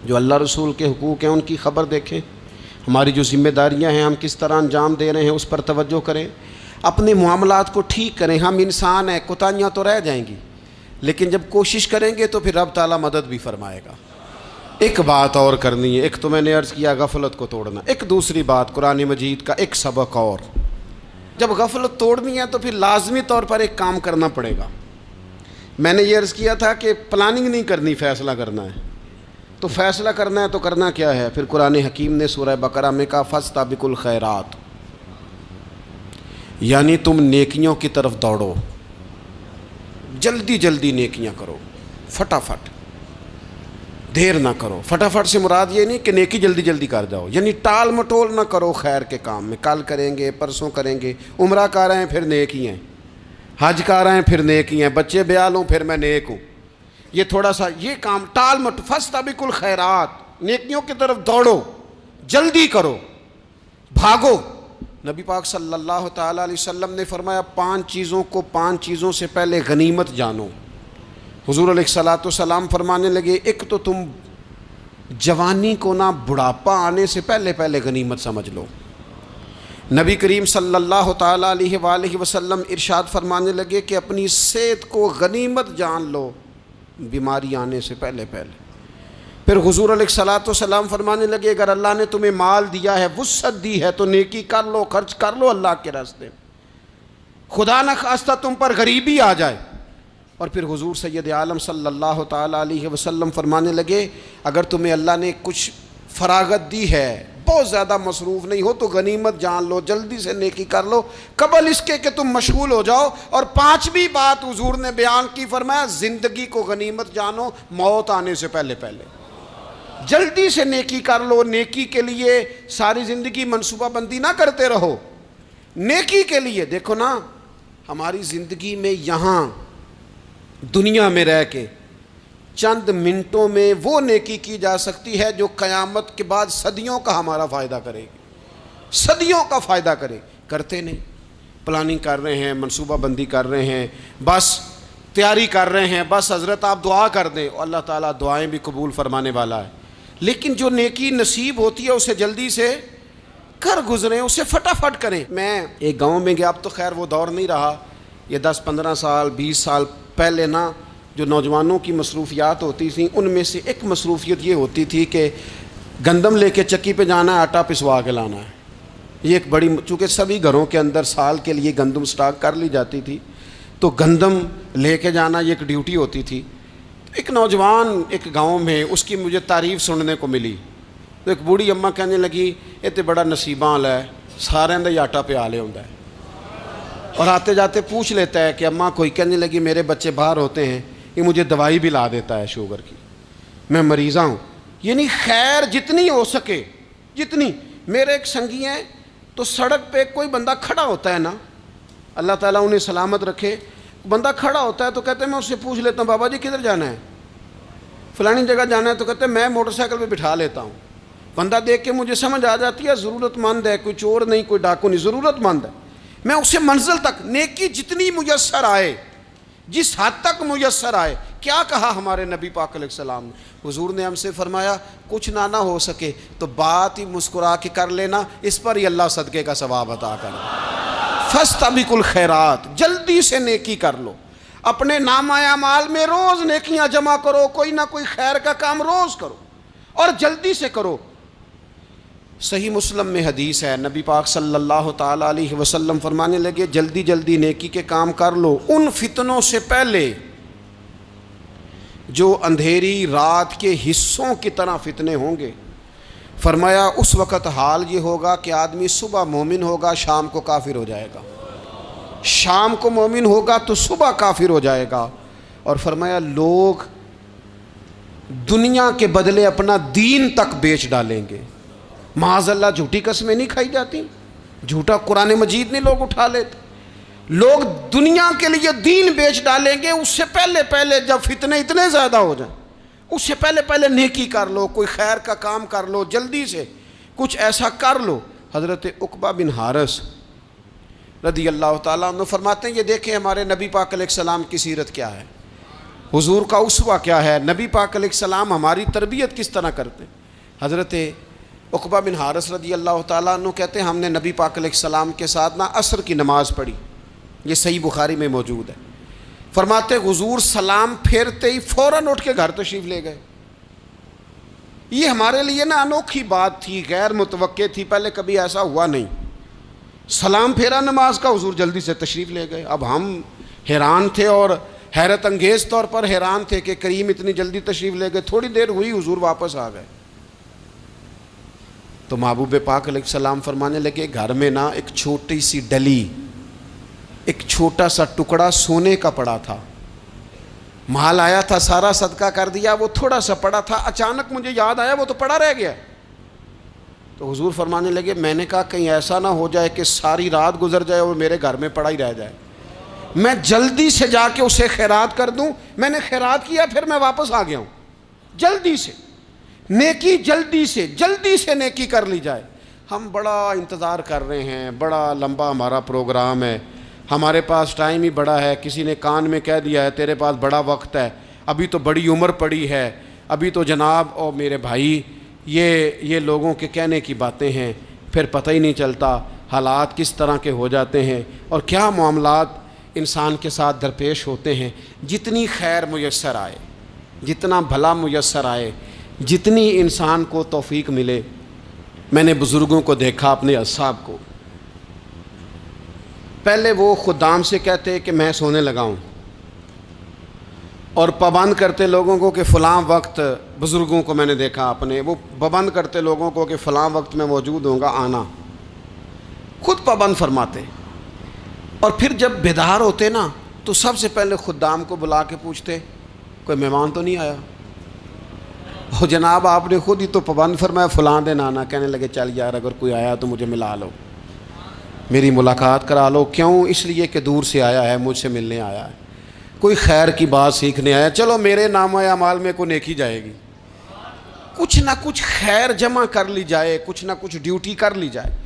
جو اللہ رسول کے حقوق ہیں ان کی خبر دیکھیں، ہماری جو ذمہ داریاں ہیں ہم کس طرح انجام دے رہے ہیں اس پر توجہ کریں، اپنے معاملات کو ٹھیک کریں۔ ہم انسان ہیں، کوتاہیاں تو رہ جائیں گی، لیکن جب کوشش کریں گے تو پھر رب تعالیٰ مدد بھی فرمائے گا۔ ایک بات اور کرنی ہے، ایک تو میں نے عرض کیا غفلت کو توڑنا، ایک دوسری بات قرآن مجید کا ایک سبق اور، جب غفلت توڑنی ہے تو پھر لازمی طور پر ایک کام کرنا پڑے گا۔ میں نے یہ عرض کیا تھا کہ پلاننگ نہیں کرنی، فیصلہ کرنا ہے۔ تو فیصلہ کرنا ہے تو کرنا کیا ہے؟ پھر قرآن حکیم نے سورہ بقرہ میں کہا فاستبقوا الخیرات، یعنی تم نیکیوں کی طرف دوڑو، جلدی جلدی نیکیاں کرو، فٹافٹ، دیر نہ کرو۔ فٹافٹ سے مراد یہ نہیں کہ نیکی جلدی جلدی کر جاؤ، یعنی ٹال مٹول نہ کرو خیر کے کام میں، کل کریں گے، پرسوں کریں گے، عمرہ کر رہے ہیں پھر نیکی ہیں، حج کر رہے ہیں پھر نیکی ہیں، بچے بیال ہوں پھر میں نیک ہوں، یہ تھوڑا سا یہ کام ٹال مٹ۔ فاستبقوا الخیرات، نیکیوں کی طرف دوڑو، جلدی کرو، بھاگو۔ نبی پاک صلی اللہ تعالیٰ علیہ وسلم نے فرمایا 5 چیزوں کو 5 چیزوں سے پہلے غنیمت جانو۔ حضور علیہ الصلوۃ والسلام فرمانے لگے ایک تو تم جوانی کو نہ بڑھاپا آنے سے پہلے پہلے غنیمت سمجھ لو۔ نبی کریم صلی اللہ تعالیٰ علیہ وآلہ وسلم ارشاد فرمانے لگے کہ اپنی صحت کو غنیمت جان لو، بیماری آنے سے پہلے پہلے۔ پھر حضور علیہ الصلوۃ والسلام فرمانے لگے اگر اللہ نے تمہیں مال دیا ہے، وسعت دی ہے، تو نیکی کر لو، خرچ کر لو اللہ کے راستے میں، خدا نہ خواستہ تم پر غریبی آ جائے۔ اور پھر حضور سید عالم صلی اللہ تعالیٰ علیہ وسلم فرمانے لگے اگر تمہیں اللہ نے کچھ فراغت دی ہے، بہت زیادہ مصروف نہیں ہو، تو غنیمت جان لو، جلدی سے نیکی کر لو قبل اس کے کہ تم مشغول ہو جاؤ۔ اور 5ویں بات حضور نے بیان کی، فرمایا زندگی کو غنیمت جانو، موت آنے سے پہلے پہلے جلدی سے نیکی کر لو۔ نیکی کے لیے ساری زندگی منصوبہ بندی نہ کرتے رہو، نیکی کے لیے دیکھو نا، ہماری زندگی میں یہاں دنیا میں رہ کے چند منٹوں میں وہ نیکی کی جا سکتی ہے جو قیامت کے بعد صدیوں کا ہمارا فائدہ کرے گی، صدیوں کا فائدہ کرتے نہیں۔ پلاننگ کر رہے ہیں، منصوبہ بندی کر رہے ہیں، بس تیاری کر رہے ہیں، بس حضرت آپ دعا کر دیں، اللہ تعالیٰ دعائیں بھی قبول فرمانے والا ہے، لیکن جو نیکی نصیب ہوتی ہے اسے جلدی سے کر گزریں، اسے فٹافٹ کریں۔ میں ایک گاؤں میں گیا، اب تو خیر وہ دور نہیں رہا، یہ 10-15 سال 20 سال پہلے نا جو نوجوانوں کی مصروفیات ہوتی تھیں ان میں سے ایک مصروفیت یہ ہوتی تھی کہ گندم لے کے چکی پہ جانا ہے، آٹا پسوا کے لانا ہے۔ یہ ایک بڑی، چونکہ سبھی گھروں کے اندر سال کے لیے گندم سٹاک کر لی جاتی تھی، تو گندم لے کے جانا یہ ایک ڈیوٹی ہوتی تھی۔ ایک نوجوان ایک گاؤں میں، اس کی مجھے تعریف سننے کو ملی، تو ایک بوڑھی اماں کہنے لگی یہ تو بڑا نصیباں والا ہے، سارے دا آٹا پیا لے ہوندا ہے۔ اور آتے جاتے پوچھ لیتا ہے کہ اماں کوئی کہنے لگی میرے بچے باہر ہوتے ہیں، یہ مجھے دوائی بھی لا دیتا ہے شوگر کی، میں مریضہ ہوں۔ یعنی خیر جتنی ہو سکے، جتنی۔ میرے ایک سنگی ہیں تو سڑک پہ کوئی بندہ کھڑا ہوتا ہے نا، اللہ تعالیٰ انہیں سلامت رکھے، بندہ کھڑا ہوتا ہے تو کہتے ہیں میں اس سے پوچھ لیتا ہوں بابا جی کدھر جانا ہے، فلانی جگہ جانا ہے، تو کہتے ہیں میں موٹر سائیکل پہ بٹھا لیتا ہوں۔ بندہ دیکھ کے مجھے سمجھ آ جاتی ہے ضرورت مند ہے، کوئی چور نہیں، کوئی ڈاکو نہیں، ضرورت مند ہے۔ میں اسے منزل تک نیکی جتنی میسر آئے، جس حد تک میسر آئے۔ کیا کہا ہمارے نبی پاک علیہ السلام نے؟ حضور نے ہم سے فرمایا کچھ نہ ہو سکے تو بات ہی مسکرا کے کر لینا، اس پر ہی اللہ صدقے کا ثواب عطا کر دے۔ فاستبقوا الخیرات، جلدی سے نیکی کر لو، اپنے نامہ اعمال میں روز نیکیاں جمع کرو، کوئی نہ کوئی خیر کا کام روز کرو اور جلدی سے کرو۔ صحیح مسلم میں حدیث ہے، نبی پاک صلی اللہ تعالیٰ علیہ وسلم فرمانے لگے جلدی جلدی نیکی کے کام کر لو ان فتنوں سے پہلے جو اندھیری رات کے حصوں کی طرح فتنے ہوں گے۔ فرمایا اس وقت حال یہ ہوگا کہ آدمی صبح مومن ہوگا، شام کو کافر ہو جائے گا، شام کو مومن ہوگا تو صبح کافر ہو جائے گا۔ اور فرمایا لوگ دنیا کے بدلے اپنا دین تک بیچ ڈالیں گے۔ معاذ اللہ جھوٹی قسمیں نہیں کھائی جاتی، جھوٹا قرآن مجید نہیں لوگ اٹھا لیتے، لوگ دنیا کے لیے دین بیچ ڈالیں گے۔ اس سے پہلے جب فتنے اتنے زیادہ ہو جائیں، اس سے پہلے نیکی کر لو، کوئی خیر کا کام کر لو، جلدی سے کچھ ایسا کر لو۔ حضرت عقبہ بن حارث رضی اللہ تعالیٰ عنہ فرماتے ہیں یہ دیکھیں ہمارے نبی پاک علیہ السلام کی سیرت کیا ہے، حضور کا اسوہ کیا ہے، نبی پاک علیہ السلام ہماری تربیت کس طرح کرتے ہیں۔ حضرت عقبہ بن حارث رضی اللہ تعالیٰ عنہ کہتے ہیں ہم نے نبی پاک علیہ السلام کے ساتھ نا عصر کی نماز پڑھی، یہ صحیح بخاری میں موجود ہے۔ فرماتے حضور سلام پھیرتے ہی فوراً اٹھ کے گھر تشریف لے گئے۔ یہ ہمارے لیے نا انوکھی بات تھی، غیر متوقع تھی، پہلے کبھی ایسا ہوا نہیں۔ سلام پھیرا نماز کا، حضور جلدی سے تشریف لے گئے۔ اب ہم حیران تھے اور حیرت انگیز طور پر حیران تھے کہ کریم اتنی جلدی تشریف لے گئے۔ تھوڑی دیر ہوئی حضور واپس آ گئے تو محبوب پاک علیہ السلام فرمانے لگے گھر میں نا ایک چھوٹی سی ڈلی، ایک چھوٹا سا ٹکڑا سونے کا پڑا تھا، مال آیا تھا سارا صدقہ کر دیا، وہ تھوڑا سا پڑا تھا، اچانک مجھے یاد آیا وہ تو پڑا رہ گیا۔ تو حضور فرمانے لگے میں نے کہا کہیں ایسا نہ ہو جائے کہ ساری رات گزر جائے اور میرے گھر میں پڑا ہی رہ جائے، میں جلدی سے جا کے اسے خیرات کر دوں۔ میں نے خیرات کیا پھر میں واپس آ گیا ہوں۔ جلدی سے نیکی، جلدی سے نیکی کر لی جائے۔ ہم بڑا انتظار کر رہے ہیں، بڑا لمبا ہمارا پروگرام ہے، ہمارے پاس ٹائم ہی بڑا ہے، کسی نے کان میں کہہ دیا ہے تیرے پاس بڑا وقت ہے، ابھی تو بڑی عمر پڑی ہے، ابھی تو جناب او میرے بھائی یہ لوگوں کے کہنے کی باتیں ہیں، پھر پتہ ہی نہیں چلتا حالات کس طرح کے ہو جاتے ہیں اور کیا معاملات انسان کے ساتھ درپیش ہوتے ہیں۔ جتنی خیر میسر آئے، جتنا بھلا میسر آئے، جتنی انسان کو توفیق ملے۔ میں نے بزرگوں کو دیکھا، اپنے اصحاب کو، پہلے وہ خدام سے کہتے کہ میں سونے لگا ہوں اور پابند کرتے لوگوں کو کہ فلاں وقت، بزرگوں کو میں نے دیکھا اپنے، وہ پابند کرتے لوگوں کو کہ فلاں وقت میں موجود ہوں گا آنا، خود پابند فرماتے۔ اور پھر جب بیدار ہوتے نا تو سب سے پہلے خدام کو بلا کے پوچھتے کوئی مہمان تو نہیں آیا؟ وہ جناب آپ نے خود ہی تو پابند فرمایا فلاں دن آنا۔ کہنے لگے چل یار اگر کوئی آیا تو مجھے ملا لو، میری ملاقات کرا لو۔ کیوں؟ اس لیے کہ دور سے آیا ہے، مجھ سے ملنے آیا ہے، کوئی خیر کی بات سیکھنے آیا، چلو میرے نامہ اعمال میں کوئی نیکی جائے گی، کچھ نہ کچھ خیر جمع کر لی جائے، کچھ نہ کچھ ڈیوٹی کر لی جائے،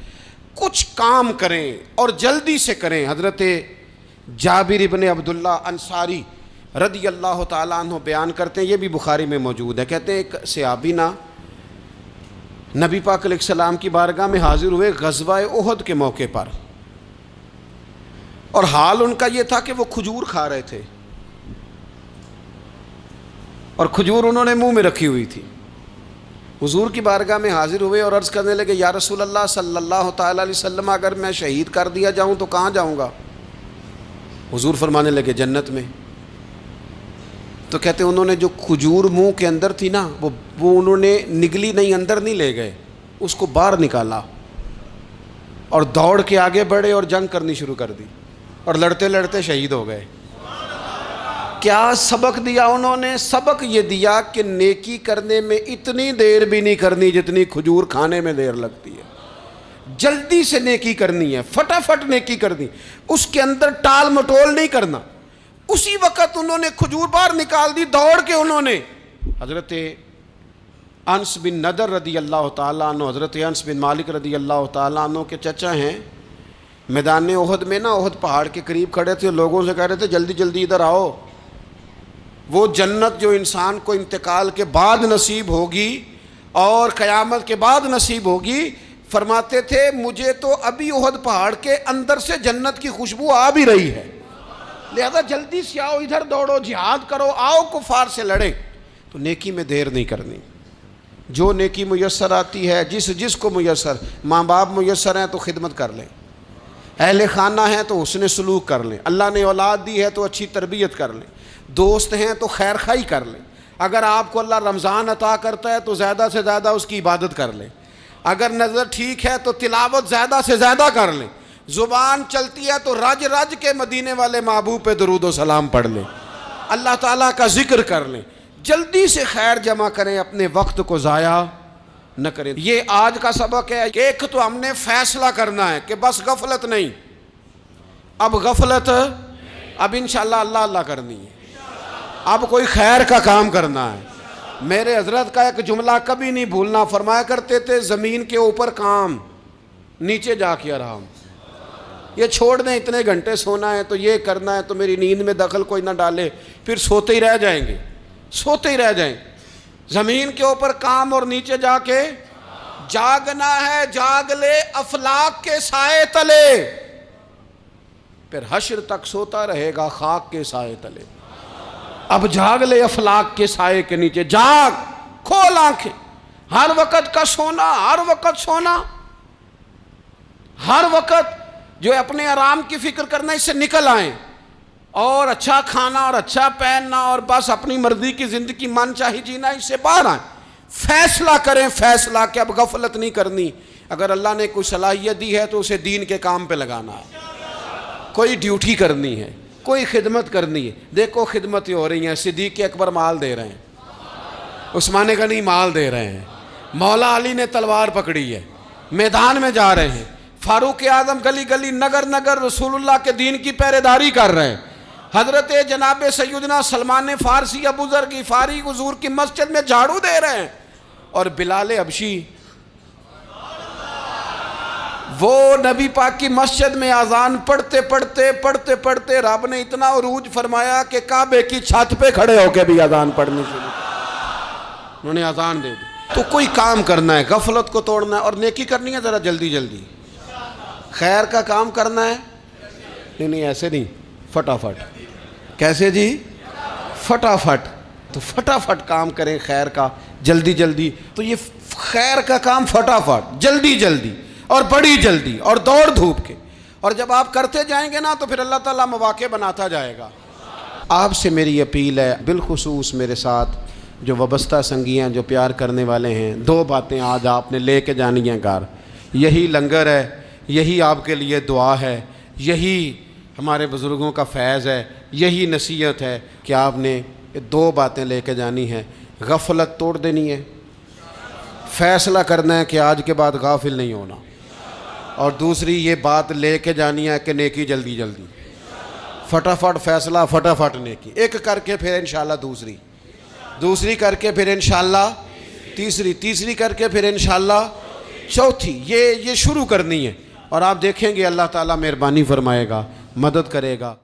کچھ کام کریں اور جلدی سے کریں۔ حضرت جابر ابن عبداللہ انصاری رضی اللہ تعالیٰ عنہ بیان کرتے ہیں، یہ بھی بخاری میں موجود ہے، کہتے ہیں ایک صحابی نا نبی پاک علیہ السلام کی بارگاہ میں حاضر ہوئے غزوہ احد کے موقع پر، اور حال ان کا یہ تھا کہ وہ کھجور کھا رہے تھے اور کھجور انہوں نے منہ میں رکھی ہوئی تھی۔ حضور کی بارگاہ میں حاضر ہوئے اور عرض کرنے لگے یا رسول اللہ صلی اللہ تعالیٰ علیہ وسلم اگر میں شہید کر دیا جاؤں تو کہاں جاؤں گا؟ حضور فرمانے لگے جنت میں۔ تو کہتے ہیں انہوں نے جو کھجور منہ کے اندر تھی نا وہ انہوں نے نگلی نہیں، اندر نہیں لے گئے، اس کو باہر نکالا اور دوڑ کے آگے بڑھے اور جنگ کرنی شروع کر دی۔ اور لڑتے لڑتے شہید ہو گئے۔ کیا سبق دیا انہوں نے؟ سبق یہ دیا کہ نیکی کرنے میں اتنی دیر بھی نہیں کرنی جتنی کھجور کھانے میں دیر لگتی ہے۔ جلدی سے نیکی کرنی ہے، فٹافٹ نیکی کرنی، اس کے اندر ٹال مٹول نہیں کرنا۔ اسی وقت انہوں نے کھجور باہر نکال دی، دوڑ کے انہوں نے حضرت انس بن نضر رضی اللہ تعالیٰ عنہ، حضرت انس بن مالک رضی اللہ تعالیٰ عنہ کے چچا ہیں، میدان احد میں نا، احد پہاڑ کے قریب کھڑے تھے، لوگوں سے کہہ رہے تھے جلدی جلدی ادھر آؤ، وہ جنت جو انسان کو انتقال کے بعد نصیب ہوگی اور قیامت کے بعد نصیب ہوگی، فرماتے تھے مجھے تو ابھی احد پہاڑ کے اندر سے جنت کی خوشبو آ بھی رہی ہے، لہذا جلدی سے آؤ، ادھر دوڑو، جہاد کرو، آؤ کفار سے لڑیں۔ تو نیکی میں دیر نہیں کرنی، جو نیکی میسر آتی ہے، جس کو میسر، ماں باپ میسر ہیں تو خدمت کر لیں، اہل خانہ ہیں تو حسن سلوک کر لیں، اللہ نے اولاد دی ہے تو اچھی تربیت کر لیں، دوست ہیں تو خیر خواہی کر لیں، اگر آپ کو اللہ رمضان عطا کرتا ہے تو زیادہ سے زیادہ اس کی عبادت کر لیں، اگر نظر ٹھیک ہے تو تلاوت زیادہ سے زیادہ کر لیں، زبان چلتی ہے تو رج رج کے مدینے والے محبوب پہ درود و سلام پڑھ لیں، اللہ تعالیٰ کا ذکر کر لیں، جلدی سے خیر جمع کریں، اپنے وقت کو ضائع نہ کریں۔ یہ آج کا سبق ہے۔ ایک تو ہم نے فیصلہ کرنا ہے کہ بس غفلت نہیں، اب غفلت، اب انشاءاللہ اللہ اللہ کرنی ہے، اب کوئی خیر کا کام کرنا ہے۔ میرے حضرت کا ایک جملہ کبھی نہیں بھولنا، فرمایا کرتے تھے زمین کے اوپر کام، نیچے جا کے آرام۔ یہ چھوڑ دیں اتنے گھنٹے سونا ہے تو یہ کرنا ہے تو میری نیند میں دخل کوئی نہ ڈالے، پھر سوتے ہی رہ جائیں گے، سوتے ہی رہ جائیں۔ زمین کے اوپر کام اور نیچے جا کے جاگنا ہے، جاگ لے افلاک کے سائے تلے، پھر حشر تک سوتا رہے گا خاک کے سائے تلے۔ اب جاگ لے افلاک کے سائے کے نیچے، جاگ، کھول آنکھیں، ہر وقت کا سونا، ہر وقت سونا، ہر وقت جو اپنے آرام کی فکر کرنا، اس سے نکل آئیں اور اچھا کھانا اور اچھا پہننا اور بس اپنی مرضی کی زندگی من چاہی جینا، اس سے باہر آئیں۔ فیصلہ کریں، فیصلہ کہ اب غفلت نہیں کرنی، اگر اللہ نے کوئی صلاحیت دی ہے تو اسے دین کے کام پہ لگانا ہے، کوئی ڈیوٹی کرنی ہے، کوئی خدمت کرنی ہے۔ دیکھو خدمتیں ہو رہی ہیں، صدیق اکبر مال دے رہے ہیں، عثمان غنی مال دے رہے ہیں، مولا علی نے تلوار پکڑی ہے، میدان میں جا رہے ہیں، فاروق اعظم گلی گلی نگر نگر رسول اللہ کے دین کی پہرے داری کر رہے ہیں، حضرت جناب سیدنا سلمان فارسی ابو ذر غفاری حضور کی مسجد میں جھاڑو دے رہے ہیں، اور بلال حبشی وہ نبی پاک کی مسجد میں اذان پڑھتے پڑھتے رب نے اتنا عروج فرمایا کہ کعبے کی چھت پہ کھڑے ہو کے بھی اذان پڑھنی شروع، انہوں نے اذان دے دی۔ تو کوئی کام کرنا ہے، غفلت کو توڑنا ہے اور نیکی کرنی ہے، ذرا جلدی جلدی خیر کا کام کرنا ہے، نہیں ایسے نہیں، فٹافٹ۔ کیسے جی؟ فٹافٹ۔ تو فٹافٹ کام کریں خیر کا، جلدی جلدی۔ تو یہ خیر کا کام فٹافٹ، جلدی جلدی اور بڑی جلدی اور دوڑ دھوپ کے، اور جب آپ کرتے جائیں گے نا تو پھر اللہ تعالیٰ مواقع بناتا جائے گا۔ آپ سے میری اپیل ہے، بالخصوص میرے ساتھ جو وابستہ سنگی ہیں، جو پیار کرنے والے ہیں، دو باتیں آج آپ نے لے کے جانی ہیں گھر۔ یہی لنگر ہے، یہی آپ کے لیے دعا ہے، یہی ہمارے بزرگوں کا فیض ہے، یہی نصیحت ہے کہ آپ نے یہ دو باتیں لے کے جانی ہیں۔ غفلت توڑ دینی ہے، فیصلہ کرنا ہے کہ آج کے بعد غافل نہیں ہونا، اور دوسری یہ بات لے کے جانی ہے کہ نیکی جلدی جلدی، فٹافٹ فیصلہ، فٹافٹ نیکی، ایک کر کے پھر انشاءاللہ دوسری کر کے پھر انشاءاللہ تیسری کر کے پھر انشاءاللہ چوتھی، یہ شروع کرنی ہے، اور آپ دیکھیں گے اللہ تعالیٰ مہربانی فرمائے گا، مدد کرے گا۔